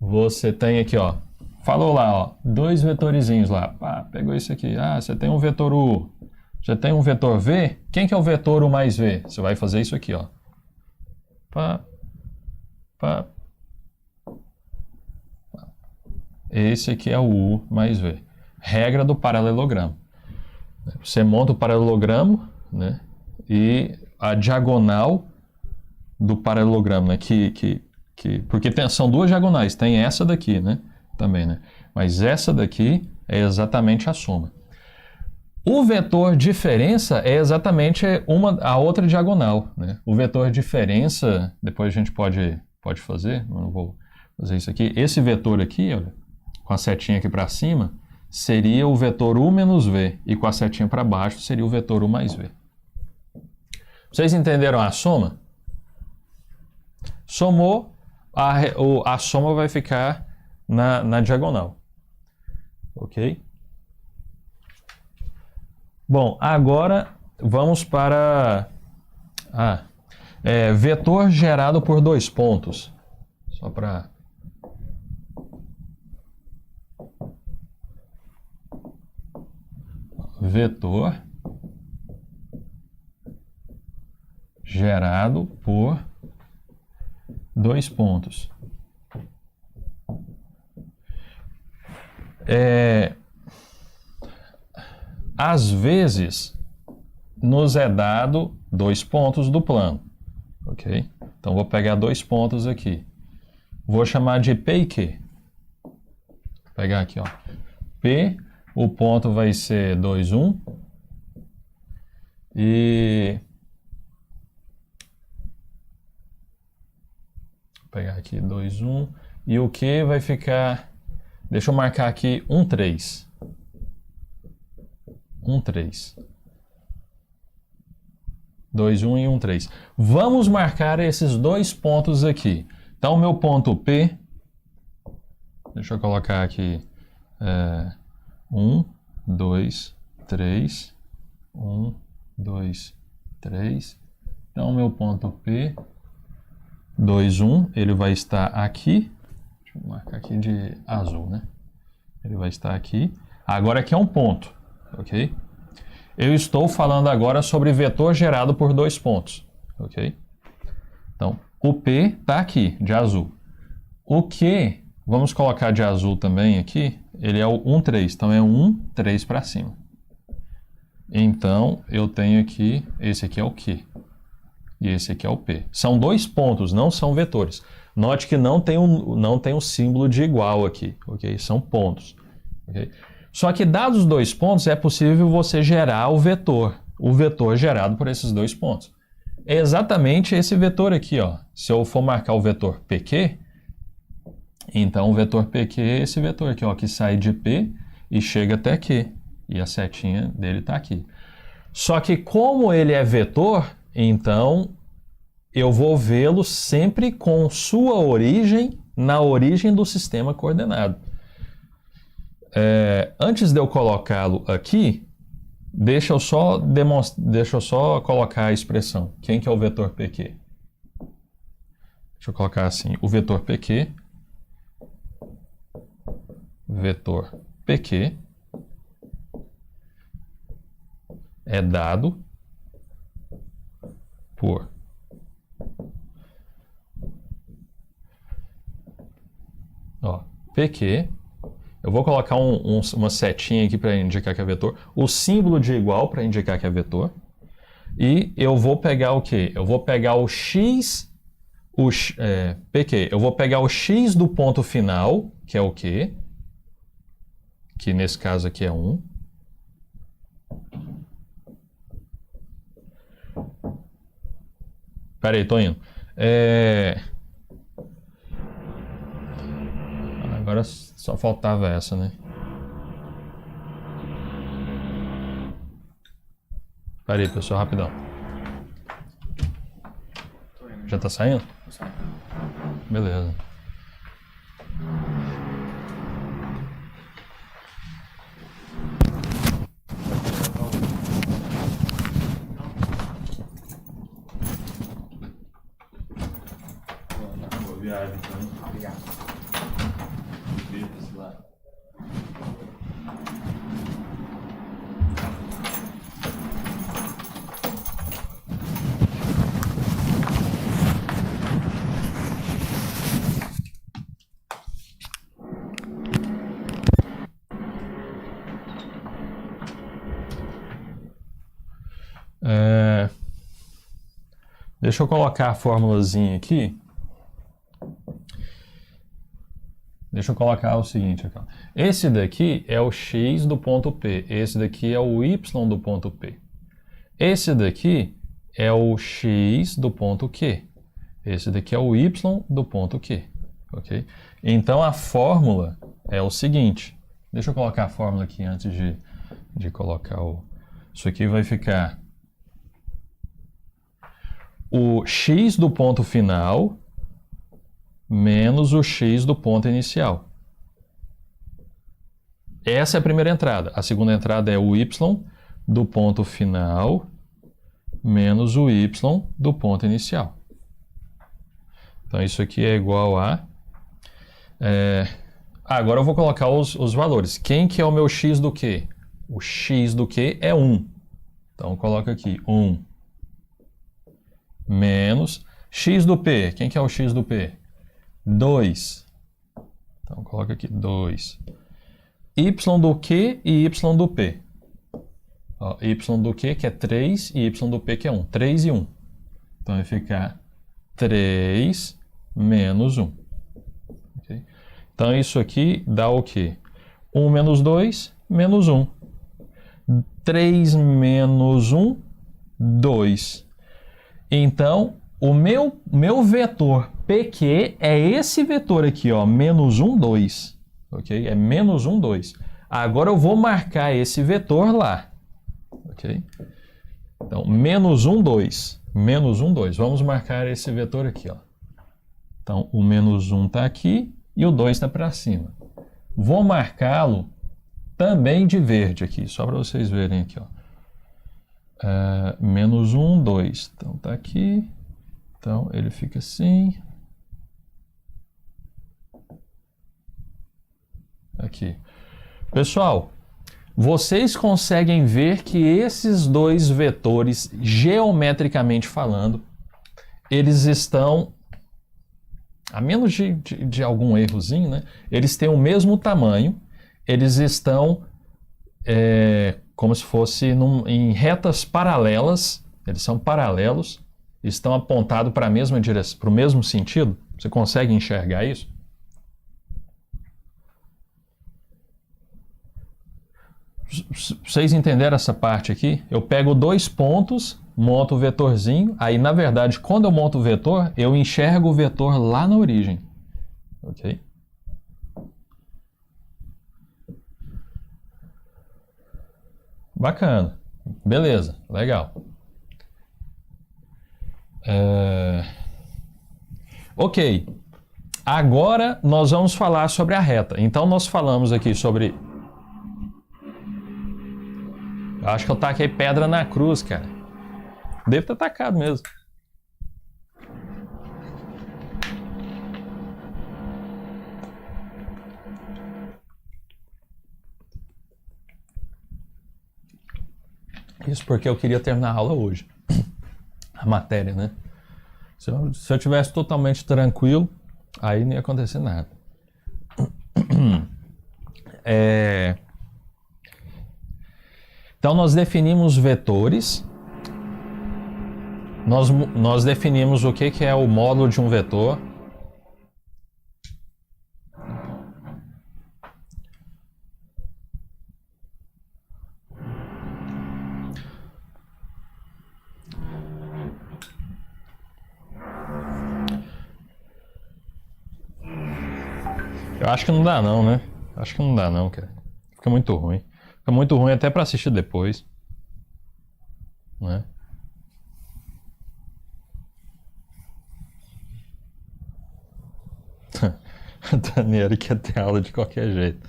Você tem aqui, ó, falou lá, ó, dois vetorizinhos lá. Ah, pegou isso aqui. Ah, você tem um vetor U. Você tem um vetor V. Quem que é o vetor U mais V? Você vai fazer isso aqui, ó. Pá, pá. Esse aqui é o U mais V. Regra do paralelogramo. Você monta o paralelogramo, né? E a diagonal do paralelogramo, né? Porque são duas diagonais, tem essa daqui, né? Também, né? Mas essa daqui é exatamente a soma. O vetor diferença é exatamente a outra diagonal, né? O vetor diferença, depois a gente pode fazer, eu não vou fazer isso aqui. Esse vetor aqui, olha, com a setinha aqui para cima, seria o vetor U menos V, e com a setinha para baixo seria o vetor U mais V. Vocês entenderam a soma? Somou, a soma vai ficar na diagonal. Ok? Bom, agora vamos para vetor gerado por dois pontos. Só para... Vetor gerado por dois pontos. Às vezes, nos é dado dois pontos do plano, ok? Então, vou pegar dois pontos aqui. Vou chamar de P e Q. Vou pegar aqui, ó. P, o ponto vai ser 2, 1. E... Vou pegar aqui 2, 1. E o Q vai ficar... Deixa eu marcar aqui 1, 3. 1, 3. 2, 1 e 1, 3. Vamos marcar esses dois pontos aqui. Então, o meu ponto P... Deixa eu colocar aqui... 1, 2, 3. 1, 2, 3. Então, o meu ponto P... 2, 1, ele vai estar aqui. Deixa eu marcar aqui de azul, né? Ele vai estar aqui. Agora aqui é um ponto, ok? Eu estou falando agora sobre vetor gerado por dois pontos, ok? Então, o P está aqui, de azul. O Q, vamos colocar de azul também aqui, ele é o 1, 3. Então, é 1, 3 para cima. Então, eu tenho aqui, esse aqui é o Q. E esse aqui é o P. São dois pontos, não são vetores. Note que não tem um símbolo de igual aqui, ok? São pontos, ok? Só que dados os dois pontos, é possível você gerar o vetor gerado por esses dois pontos. É exatamente esse vetor aqui, ó. Se eu for marcar o vetor PQ, então o vetor PQ é esse vetor aqui, ó, que sai de P e chega até Q. E a setinha dele está aqui. Só que como ele é vetor, então eu vou vê-lo sempre com sua origem na origem do sistema coordenado. Antes de eu colocá-lo aqui, deixa eu só colocar a expressão. Quem que é o vetor PQ? Deixa eu colocar assim, o vetor PQ é dado por PQ, Eu vou colocar uma setinha aqui para indicar que é vetor, o símbolo de igual para indicar que é vetor, e eu vou pegar o quê? Eu vou pegar o x, PQ, eu vou pegar o x do ponto final, que é o quê? Que nesse caso aqui é 1. Peraí, tô indo. Agora só faltava essa, né? Peraí, pessoal, rapidão. Já tá saindo? Tô saindo. Beleza. Boa viagem, então. Obrigado. Divirta-se lá. Deixa eu colocar a formulazinha aqui. Deixa eu colocar o seguinte aqui. Esse daqui é o x do ponto P. Esse daqui é o y do ponto P. Esse daqui é o x do ponto Q. Esse daqui é o y do ponto Q. Ok? Então a fórmula é o seguinte. Deixa eu colocar a fórmula aqui antes de colocar o... Isso aqui vai ficar o x do ponto final menos o x do ponto inicial. Essa é a primeira entrada. A segunda entrada é o y do ponto final menos o y do ponto inicial. Então isso aqui é igual a... Agora eu vou colocar os valores. Quem que é o meu x do Q? O x do Q é 1. Então coloca aqui 1 menos x do P. Quem que é o x do P? 2. Então coloca aqui 2. Y do Q e Y do P. Ó, y do Q que é 3 e Y do P que é 1. 3 e 1. Então vai ficar 3 menos 1. Okay? Então isso aqui dá o quê? 1 menos 2 menos 1. 3 menos 1, 2. Então, o meu vetor PQ é esse vetor aqui, ó, menos 1, 2. Ok? É menos 1, 2. Agora eu vou marcar esse vetor lá. Ok? Então, menos 1, 2. Menos 1, 2. Vamos marcar esse vetor aqui, ó. Então, o menos 1 está aqui e o 2 está para cima. Vou marcá-lo também de verde aqui, só para vocês verem aqui, ó. Menos 1, 2. Então, tá aqui. Então, ele fica assim. Aqui. Pessoal, vocês conseguem ver que esses dois vetores, geometricamente falando, eles estão, a menos de algum errozinho, né? Eles têm o mesmo tamanho, eles estão como se fosse em retas paralelas, eles são paralelos, estão apontados para a mesma direção, para o mesmo sentido. Você consegue enxergar isso? Vocês entenderam essa parte aqui? Eu pego dois pontos, monto o vetorzinho, aí na verdade quando eu monto o vetor, eu enxergo o vetor lá na origem. Ok? Bacana. Beleza, legal. Ok. Agora nós vamos falar sobre a reta. Então nós falamos aqui sobre... Eu acho que eu taquei pedra na cruz, cara. Devo ter tacado mesmo. Isso porque eu queria terminar a aula hoje. A matéria, né? Se eu tivesse totalmente tranquilo, aí não ia acontecer nada. Então, nós definimos vetores. Nós definimos o que é o módulo de um vetor. Eu acho que não dá não, né? Acho que não dá não, cara. Fica muito ruim. Fica muito ruim até para assistir depois. Né? Daniel quer ter aula de qualquer jeito.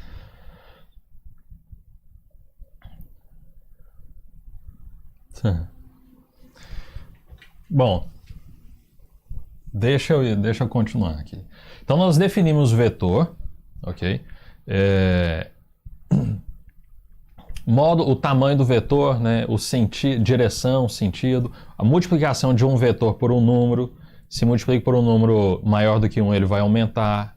Bom, deixa eu continuar aqui. Então nós definimos o vetor, ok? O tamanho do vetor, né? O direção, sentido, a multiplicação de um vetor por um número. Se multiplica por um número maior do que 1, ele vai aumentar,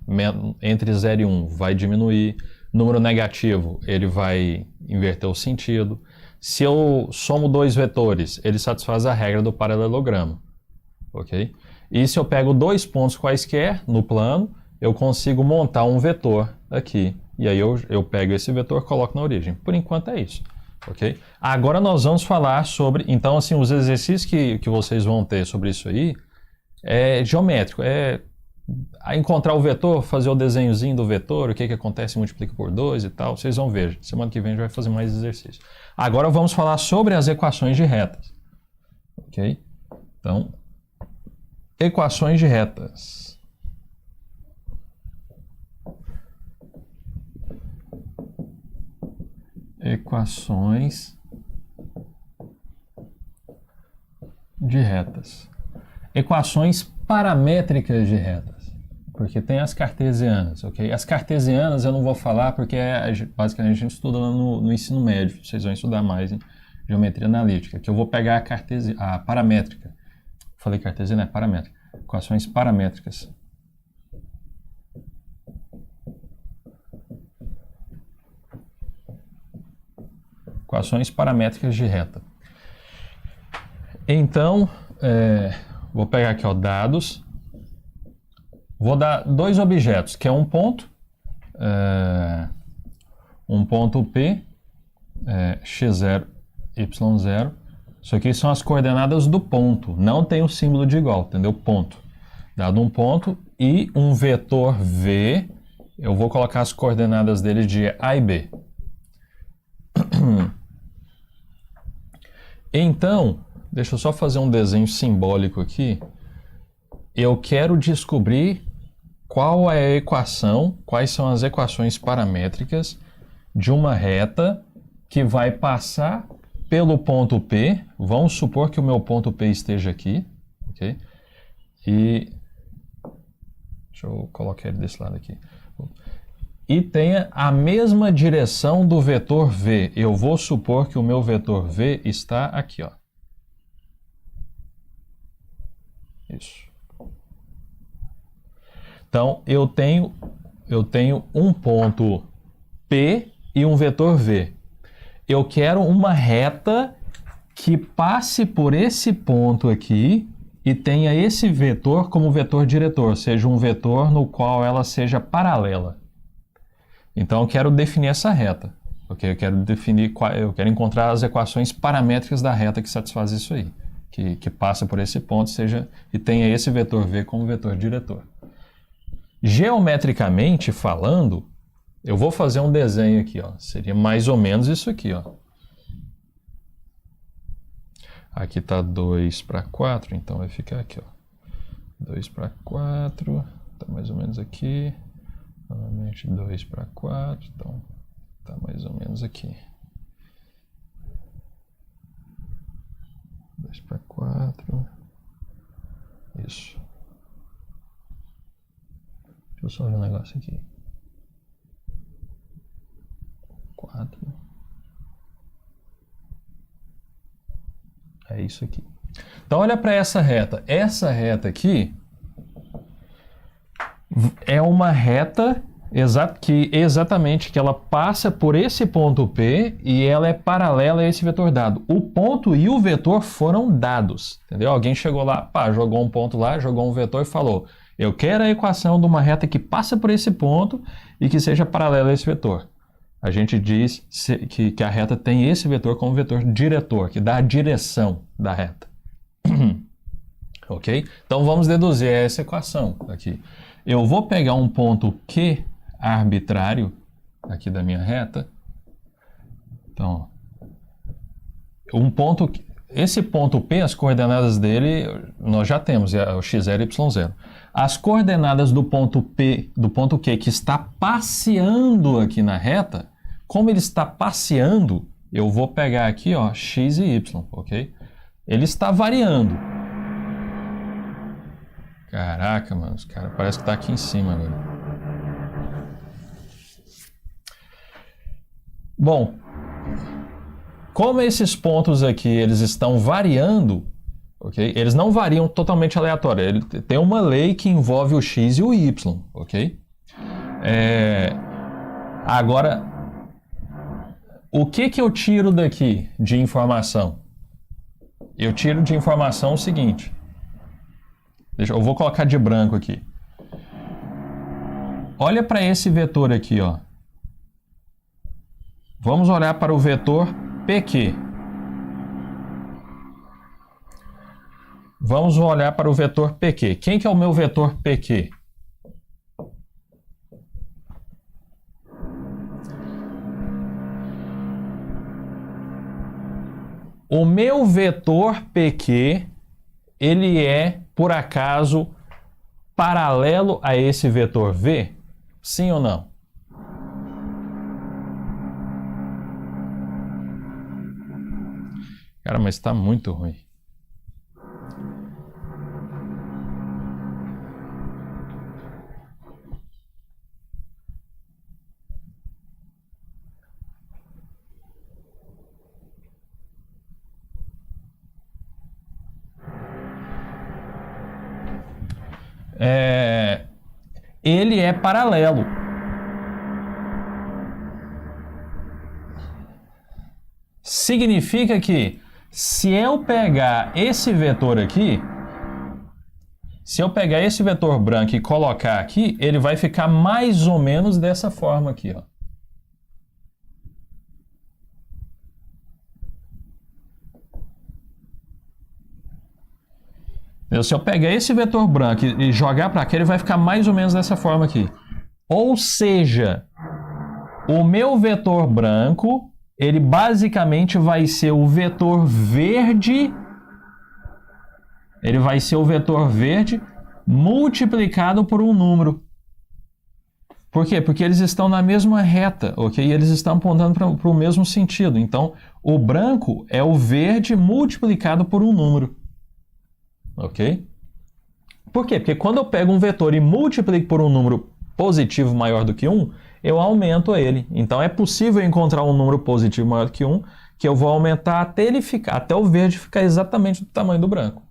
entre 0 e 1 vai diminuir. Número negativo, ele vai inverter o sentido. Se eu somo dois vetores, ele satisfaz a regra do paralelogramo. Ok? E se eu pego dois pontos quaisquer no plano, eu consigo montar um vetor aqui. E aí eu pego esse vetor e coloco na origem. Por enquanto é isso. Ok? Agora nós vamos falar sobre... Então, assim, os exercícios que vocês vão ter sobre isso aí é geométrico. Encontrar o vetor, fazer o desenhozinho do vetor, o que acontece, multiplica por 2 e tal. Vocês vão ver. Semana que vem a gente vai fazer mais exercícios. Agora vamos falar sobre as equações de retas. Ok? Então, equações de retas. Equações de retas. Equações paramétricas de retas. Porque tem as cartesianas, ok? As cartesianas eu não vou falar porque basicamente a gente estuda lá no ensino médio. Vocês vão estudar mais em geometria analítica. Que eu vou pegar a paramétrica. Falei cartesiana, é paramétrica. Equações paramétricas. Equações paramétricas de reta. Então, vou pegar aqui, ó, dados. Vou dar dois objetos, que é um ponto P, x0, y0. Isso aqui são as coordenadas do ponto, não tem o símbolo de igual, entendeu? Ponto. Dado um ponto e um vetor V, eu vou colocar as coordenadas dele de A e B. Então, deixa eu só fazer um desenho simbólico aqui. Eu quero descobrir qual é a equação, quais são as equações paramétricas de uma reta que vai passar pelo ponto P. Vamos supor que o meu ponto P esteja aqui, ok? E deixa eu colocar ele desse lado aqui. E tenha a mesma direção do vetor V. Eu vou supor que o meu vetor V está aqui, ó. Isso. Então, eu tenho um ponto P e um vetor V. Eu quero uma reta que passe por esse ponto aqui e tenha esse vetor como vetor diretor, ou seja, um vetor no qual ela seja paralela. Então, eu quero definir essa reta. Okay? Eu quero encontrar as equações paramétricas da reta que satisfaz isso aí. Que passa por esse ponto e tenha esse vetor V como vetor diretor. Geometricamente falando, eu vou fazer um desenho aqui, ó. Seria mais ou menos isso aqui, ó. Aqui está 2 para 4, então vai ficar aqui, ó. 2 para 4, está mais ou menos aqui. Novamente 2 para 4, então está mais ou menos aqui. 2 para 4. Isso. Deixa eu só ver um negócio aqui. 4. É isso aqui. Então olha para essa reta. Essa reta aqui é uma reta Exatamente que ela passa por esse ponto P e ela é paralela a esse vetor dado. O ponto e o vetor foram dados, entendeu? Alguém chegou lá, jogou um ponto lá, jogou um vetor e falou: eu quero a equação de uma reta que passa por esse ponto e que seja paralela a esse vetor. A gente diz que a reta tem esse vetor como vetor diretor, que dá a direção da reta. Ok? Então vamos deduzir essa equação aqui. Eu vou pegar um ponto Q arbitrário aqui da minha reta. Então, esse ponto P, as coordenadas dele, nós já temos, é o x0 e y0. As coordenadas do ponto P, do ponto Q, que está passeando aqui na reta, como ele está passeando, eu vou pegar aqui, ó, x e y, ok? Ele está variando. Caraca, mano, os caras parece que tá aqui em cima agora. Bom, como esses pontos aqui, eles estão variando, ok? Eles não variam totalmente aleatório. Ele tem uma lei que envolve o x e o y, ok? Agora, o que eu tiro daqui de informação? Eu tiro de informação o seguinte. Eu vou colocar de branco aqui. Olha para esse vetor aqui, ó. Vamos olhar para o vetor PQ. Vamos olhar para o vetor PQ. Quem que é o meu vetor PQ? O meu vetor PQ, ele é, por acaso, paralelo a esse vetor V? Sim ou não? Cara, mas está muito ruim. Ele é paralelo. Significa que se eu pegar esse vetor aqui, se eu pegar esse vetor branco e colocar aqui, ele vai ficar mais ou menos dessa forma aqui, ó. Se eu pegar esse vetor branco e jogar para cá, ele vai ficar mais ou menos dessa forma aqui. Ou seja, o meu vetor branco, ele basicamente vai ser o vetor verde. Ele vai ser o vetor verde multiplicado por um número. Por quê? Porque eles estão na mesma reta, ok? E eles estão apontando para o mesmo sentido. Então, o branco é o verde multiplicado por um número. Ok? Por quê? Porque quando eu pego um vetor e multiplico por um número positivo maior do que 1, eu aumento ele. Então é possível encontrar um número positivo maior do que 1, que eu vou aumentar até o verde ficar exatamente do tamanho do branco.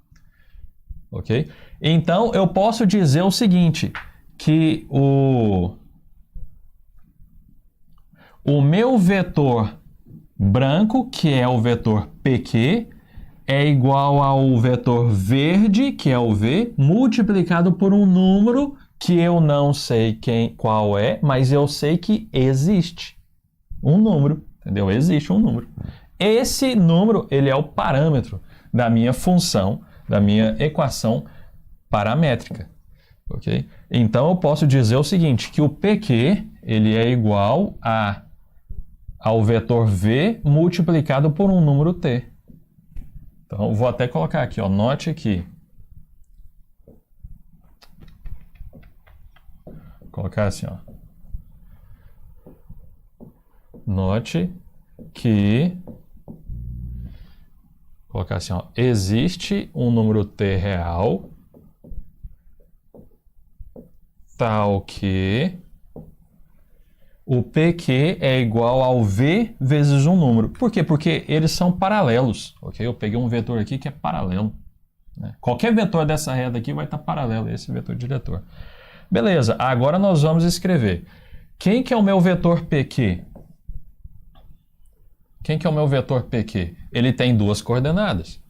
Ok? Então eu posso dizer o seguinte, que o meu vetor branco, que é o vetor PQ, é igual ao vetor verde, que é o V, multiplicado por um número que eu não sei qual é, mas eu sei que existe um número, entendeu? Existe um número. Esse número, ele é o parâmetro da minha função, da minha equação paramétrica, ok? Então eu posso dizer o seguinte, que o PQ, ele é igual ao vetor V multiplicado por um número T. Então, eu vou até colocar aqui, ó, note aqui. Vou colocar assim, ó. Note que, vou colocar assim, ó, existe um número T real, tal que o PQ é igual ao V vezes um número. Por quê? Porque eles são paralelos, ok? Eu peguei um vetor aqui que é paralelo, né? Qualquer vetor dessa reta aqui vai estar paralelo a esse vetor diretor. Beleza, agora nós vamos escrever. Quem que é o meu vetor PQ? Quem que é o meu vetor PQ? Ele tem duas coordenadas.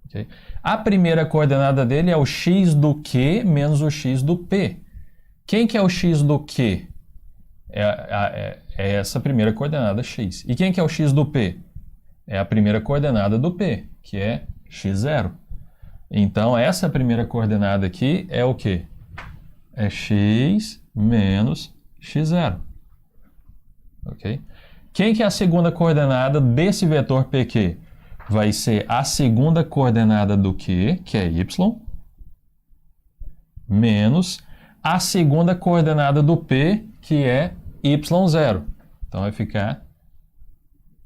Okay? A primeira coordenada dele é o x do Q menos o x do P. Quem que é o x do Q? É essa primeira coordenada x. E quem que é o x do P? É a primeira coordenada do P, que é x0. Então, essa primeira coordenada aqui é o quê? É x menos x0. Ok? Quem que é a segunda coordenada desse vetor PQ? Vai ser a segunda coordenada do Q, que é y, menos a segunda coordenada do P, que é y0. Então, vai ficar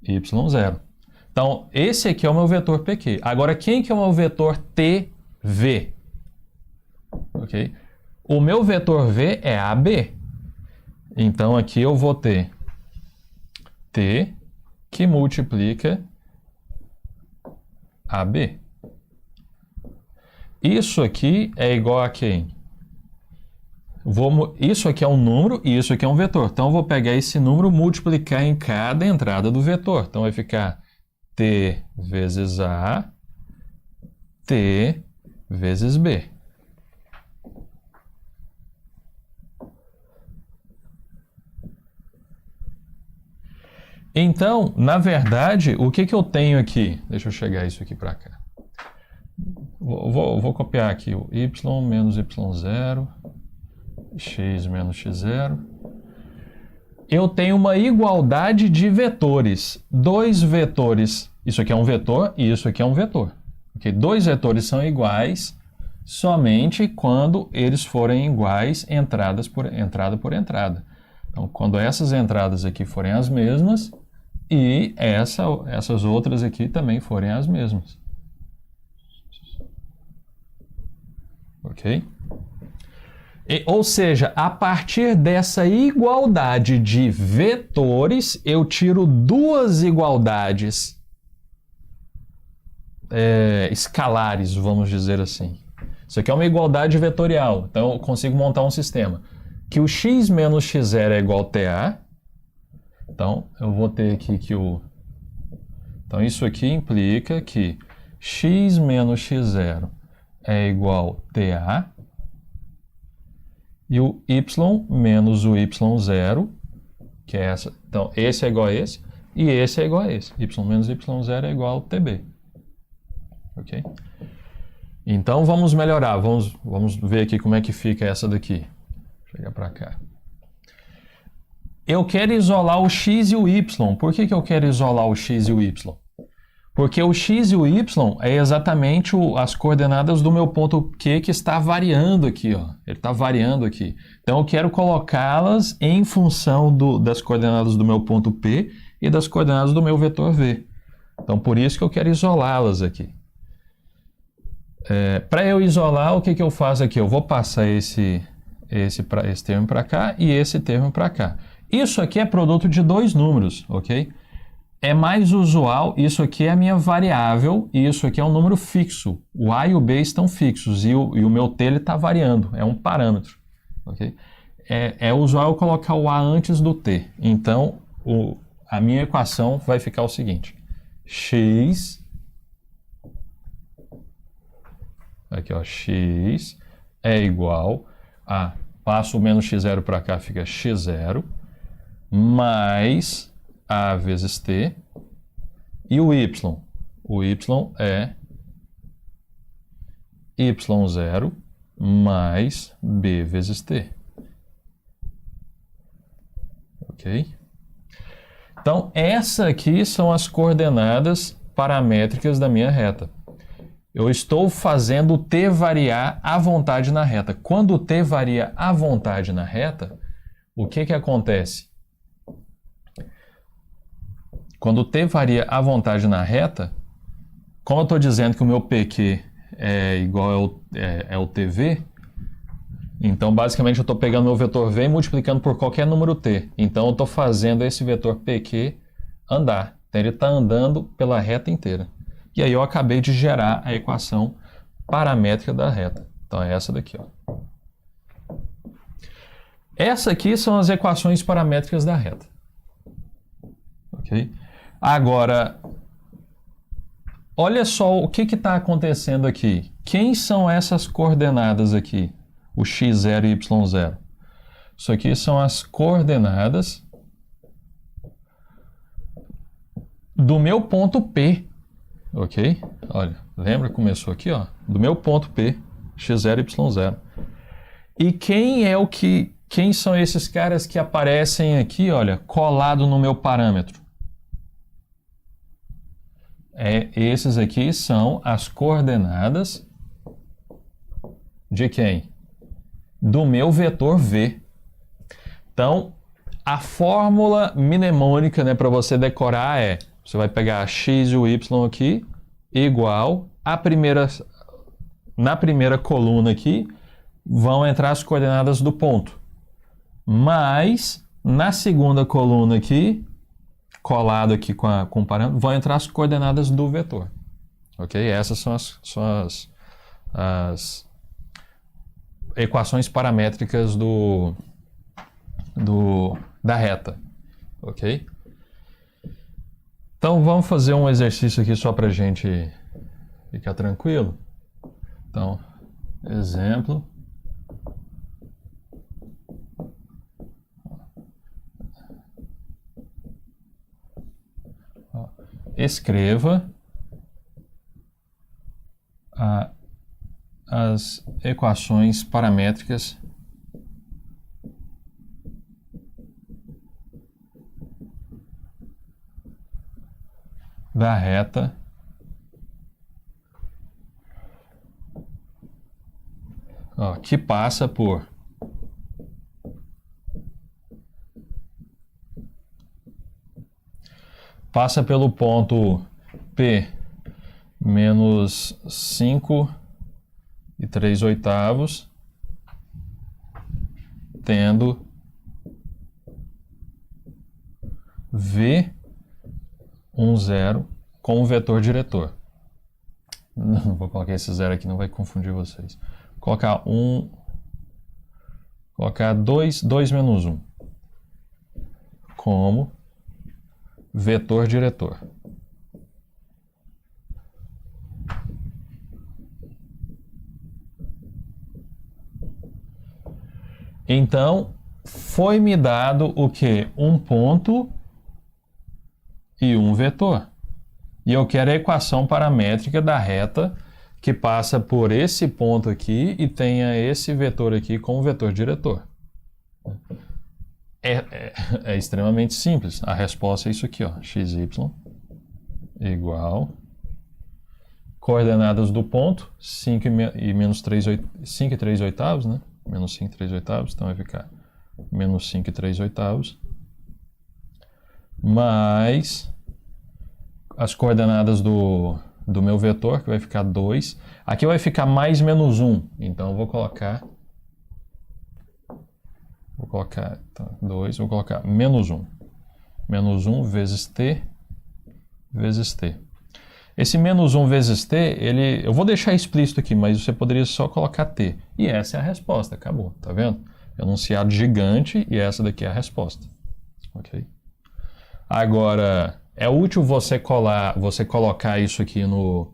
y0. Então, esse aqui é o meu vetor PQ. Agora, quem que é o meu vetor TV? Ok? O meu vetor V é AB. Então, aqui eu vou ter T que multiplica AB. Isso aqui é igual a quem? Isso aqui é um número e isso aqui é um vetor. Então, eu vou pegar esse número e multiplicar em cada entrada do vetor. Então, vai ficar T vezes A, T vezes B. Então, na verdade, o que eu tenho aqui? Deixa eu chegar isso aqui para cá. Vou copiar aqui o y menos y0, x menos x0. Eu tenho uma igualdade de vetores. Dois vetores, isso aqui é um vetor e isso aqui é um vetor. Okay? Dois vetores são iguais somente quando eles forem iguais entrada por entrada. Então, quando essas entradas aqui forem as mesmas e essas outras aqui também forem as mesmas. Ok? Ou seja, a partir dessa igualdade de vetores, eu tiro duas igualdades escalares, vamos dizer assim. Isso aqui é uma igualdade vetorial, então eu consigo montar um sistema que o x menos x0 é igual a TA. Então, eu vou ter aqui que Então, isso aqui implica que x menos x0 é igual a TA. E o y menos o y0, que é essa. Então, esse é igual a esse, e esse é igual a esse. Y menos y0 é igual a TB. Ok? Então, vamos melhorar. Vamos ver aqui como é que fica essa daqui. Vou chegar para cá. Eu quero isolar o x e o y. Por que eu quero isolar o x e o y? Porque o x e o y é exatamente as coordenadas do meu ponto Q que está variando aqui, ó. Ele está variando aqui. Então, eu quero colocá-las em função das coordenadas do meu ponto P e das coordenadas do meu vetor V. Então, por isso que eu quero isolá-las aqui. Para eu isolar, o que eu faço aqui? Eu vou passar esse termo para cá e esse termo para cá. Isso aqui é produto de dois números, ok? É mais usual, isso aqui é a minha variável e isso aqui é um número fixo. O A e o B estão fixos e o meu T está variando, é um parâmetro. Okay? É usual eu colocar o A antes do T. Então, a minha equação vai ficar o seguinte. X, aqui ó, X é igual a, passo o menos x0 para cá, fica x0, mais A vezes T, e o y é y0 mais B vezes T. Ok? Então, essa aqui são as coordenadas paramétricas da minha reta. Eu estou fazendo o t variar à vontade na reta. Quando o t varia à vontade na reta, o que acontece? Quando o t varia à vontade na reta, como eu estou dizendo que o meu PQ é igual ao TV, então basicamente eu estou pegando meu vetor V e multiplicando por qualquer número t. Então eu estou fazendo esse vetor PQ andar. Então ele está andando pela reta inteira. E aí eu acabei de gerar a equação paramétrica da reta. Então é essa daqui, ó. Essa aqui são as equações paramétricas da reta. Ok? Agora, olha só o que está acontecendo aqui. Quem são essas coordenadas aqui? O x0 e y0. Isso aqui são as coordenadas do meu ponto P. Ok? Olha, lembra? Começou aqui, ó. Do meu ponto P, x0 e y0. E quem são esses caras que aparecem aqui, olha, colado no meu parâmetro? Esses aqui são as coordenadas de quem? Do meu vetor V. Então, a fórmula mnemônica, né, para você decorar você vai pegar a x e o y aqui, igual na primeira coluna aqui, vão entrar as coordenadas do ponto. Mas, na segunda coluna aqui, colado aqui com o parâmetro, vão entrar as coordenadas do vetor. Ok? Essas são as equações paramétricas da reta. Ok? Então, vamos fazer um exercício aqui só para a gente ficar tranquilo. Então, exemplo. Escreva as equações paramétricas da reta que passa pelo ponto P menos 5 e 3/8, tendo V 0 com o vetor diretor. Não vou colocar esse 0 aqui, não vai confundir vocês. Vou colocar 2 menos 1 como vetor diretor. Então, foi-me dado o quê? Um ponto e um vetor. E eu quero a equação paramétrica da reta que passa por esse ponto aqui e tenha esse vetor aqui como vetor diretor. É extremamente simples. A resposta é isso aqui, ó, xy igual coordenadas do ponto 5 e 3/8, né? Menos 5 e 3/8, então vai ficar menos 5 e 3/8 mais as coordenadas do meu vetor, que vai ficar 2. Aqui vai ficar mais menos 1, então eu vou colocar 2, vou colocar menos 1. Menos 1 vezes t vezes t. Esse menos 1 vezes t, eu vou deixar explícito aqui, mas você poderia só colocar t. E essa é a resposta, acabou, tá vendo? Enunciado gigante e essa daqui é a resposta. Ok? Agora, é útil você colocar isso aqui no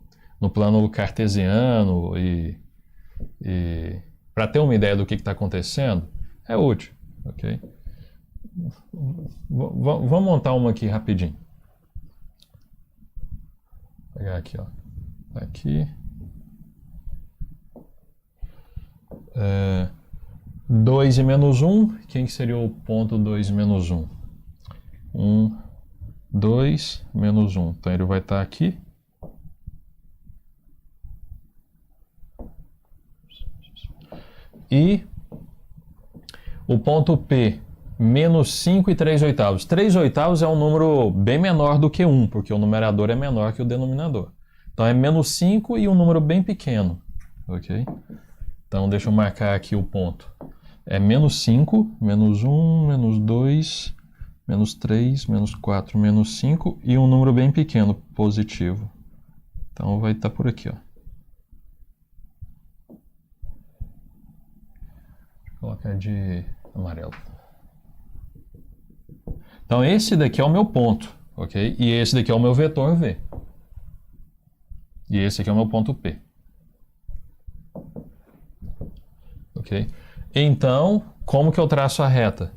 plano cartesiano e para ter uma ideia do que está acontecendo, é útil, ok? Vamos montar uma aqui rapidinho. Vou pegar aqui, ó. Aqui. 2 e menos 1. Quem que seria o ponto 2 e menos 1? 1, 2, menos 1. Então ele vai estar aqui. E o ponto P, menos 5 e 3/8. 3/8 é um número bem menor do que 1, porque o numerador é menor que o denominador. Então é menos 5 e um número bem pequeno. Ok? Então deixa eu marcar aqui o ponto. É menos 5, menos 1, menos 2, menos 3, menos 4, menos 5 e um número bem pequeno, positivo. Então vai estar por aqui, ó. Vou colocar de amarelo. Então esse daqui é o meu ponto, ok? E esse daqui é o meu vetor V. E esse aqui é o meu ponto P. Ok? Então, como que eu traço a reta?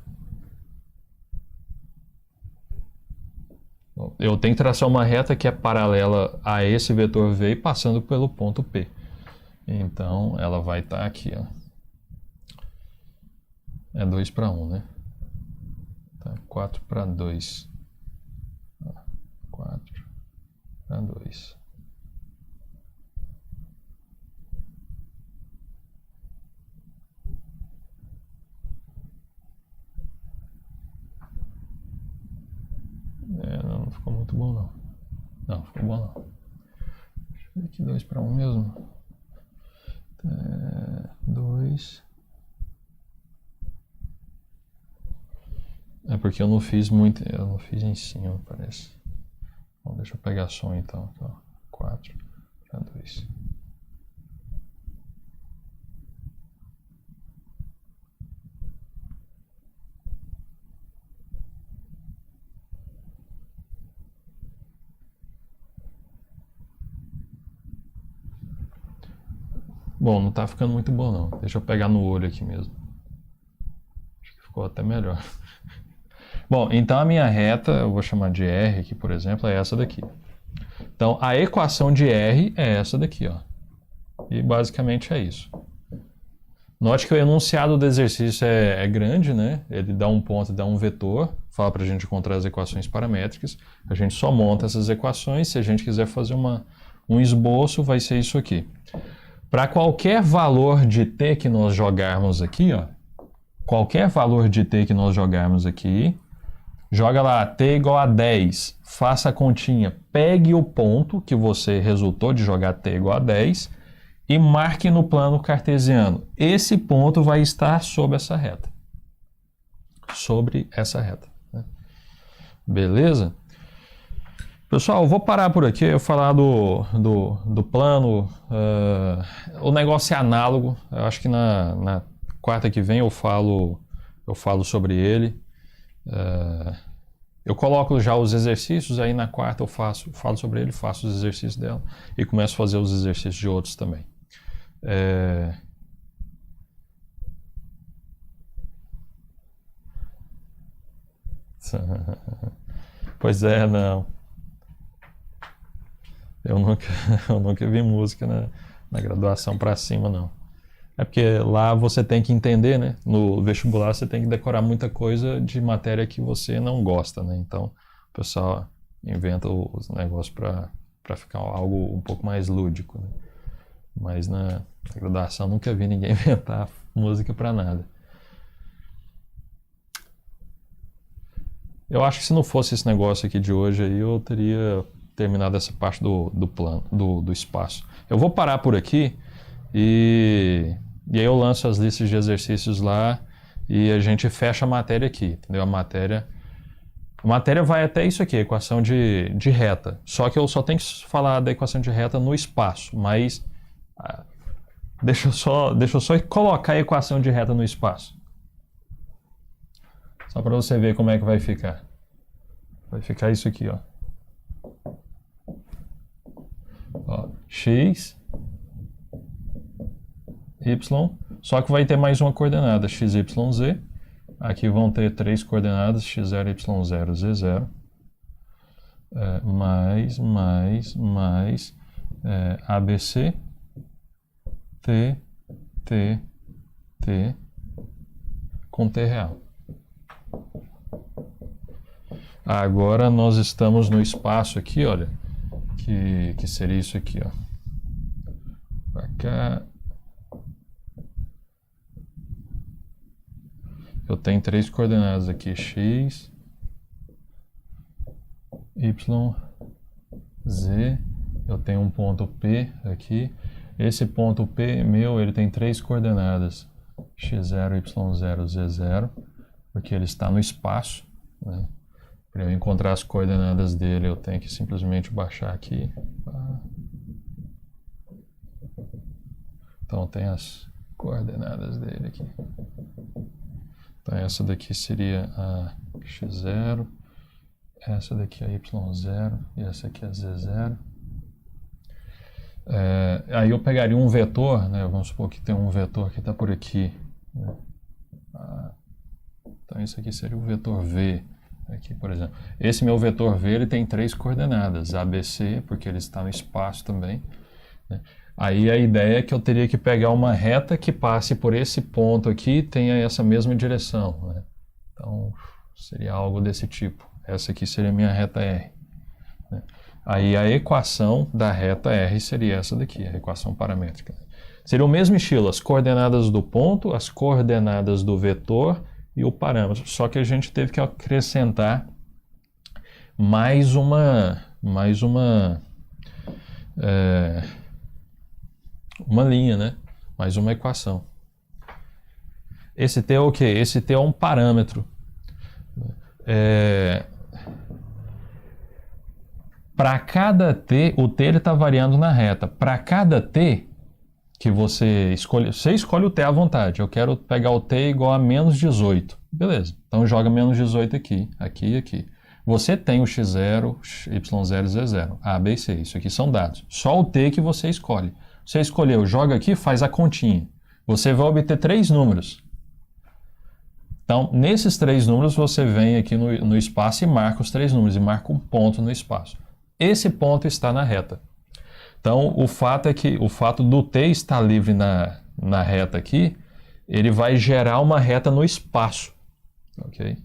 Eu tenho que traçar uma reta que é paralela a esse vetor V passando pelo ponto P. Então, ela vai estar aqui, ó. É 2:1, né? Tá, 4:2. 4:2. Não ficou muito bom, não. Não, ficou bom, não. Deixa eu ver aqui, 2:1 mesmo. 2. É porque eu não fiz muito, eu não fiz em cima, parece. Bom, deixa eu pegar som então. 4:2. Bom, não tá ficando muito bom não. Deixa eu pegar no olho aqui mesmo. Acho que ficou até melhor. Bom, então a minha reta, eu vou chamar de R aqui, por exemplo, é essa daqui. Então a equação de R é essa daqui, ó. E basicamente é isso. Note que o enunciado do exercício é grande, né? Ele dá um ponto, dá um vetor, fala para a gente encontrar as equações paramétricas. A gente só monta essas equações. Se a gente quiser fazer um esboço, vai ser isso aqui. Para qualquer valor de t que nós jogarmos aqui, ó, qualquer valor de t que nós jogarmos aqui, joga lá t igual a 10, faça a continha, pegue o ponto que você resultou de jogar t igual a 10 e marque no plano cartesiano. Esse ponto vai estar sobre essa reta. Sobre essa reta. Né? Beleza? Pessoal, eu vou parar por aqui, eu vou falar do plano. O negócio é análogo. Eu acho que na quarta que vem eu falo sobre ele. Eu coloco já os exercícios, aí na quarta eu falo sobre ele, faço os exercícios dela e começo a fazer os exercícios de outros também. Pois é, não. Eu nunca vi música na graduação para cima, não. É porque lá você tem que entender, né? No vestibular você tem que decorar muita coisa de matéria que você não gosta, né? Então o pessoal inventa os negócios para ficar algo um pouco mais lúdico, né? Mas na graduação nunca vi ninguém inventar música para nada. Eu acho que se não fosse esse negócio aqui de hoje aí, eu teria terminado essa parte do plano, do espaço. Eu vou parar por aqui e aí eu lanço as listas de exercícios lá e a gente fecha a matéria aqui, entendeu? A matéria vai até isso aqui, equação de reta. Só que eu só tenho que falar da equação de reta no espaço, mas deixa eu só colocar a equação de reta no espaço. Só para você ver como é que vai ficar. Vai ficar isso aqui, ó. X, Y, só que vai ter mais uma coordenada, x, y, z. Aqui vão ter 3 coordenadas, x0, y0, z0. Mais ABC, T, com T real. Agora nós estamos no espaço aqui, olha, que seria isso aqui, ó. Pra cá. Eu tenho 3 coordenadas aqui, x, y, z. Eu tenho um ponto P aqui. Esse ponto P meu, ele tem 3 coordenadas, x0, y0, z0, porque ele está no espaço, né? Para eu encontrar as coordenadas dele, eu tenho que simplesmente baixar aqui. Então tem as coordenadas dele aqui. Então essa daqui seria a x0, essa daqui é y0 e essa aqui é z0. Aí eu pegaria um vetor, né? Vamos supor que tem um vetor que está por aqui, né? Então isso aqui seria o vetor v, aqui, por exemplo. Esse meu vetor v ele tem 3 coordenadas, ABC, porque ele está no espaço também, né? Aí a ideia é que eu teria que pegar uma reta que passe por esse ponto aqui e tenha essa mesma direção, né? Então seria algo desse tipo. Essa aqui seria a minha reta R, né? Aí a equação da reta R seria essa daqui, a equação paramétrica. Seria o mesmo estilo, as coordenadas do ponto, as coordenadas do vetor e o parâmetro. Só que a gente teve que acrescentar mais uma linha, né? Mais uma equação. Esse t é o quê? Esse t é um parâmetro. Para cada t, o t está variando na reta. Para cada t que você escolhe o t à vontade. Eu quero pegar o t igual a menos 18. Beleza, então joga menos 18 aqui, aqui e aqui. Você tem o x0, y0 e z0, a, b e c. Isso aqui são dados. Só o t que você escolhe. Você escolheu, joga aqui, faz a continha. Você vai obter 3 números. Então, nesses 3 números, você vem aqui no espaço e marca os 3 números, e marca um ponto no espaço. Esse ponto está na reta. Então, o fato é que o fato do t estar livre na reta aqui, ele vai gerar uma reta no espaço. Ok?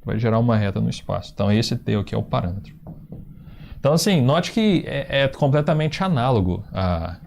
Vai gerar uma reta no espaço. Então, esse t aqui é o parâmetro. Então, assim, note que é completamente análogo a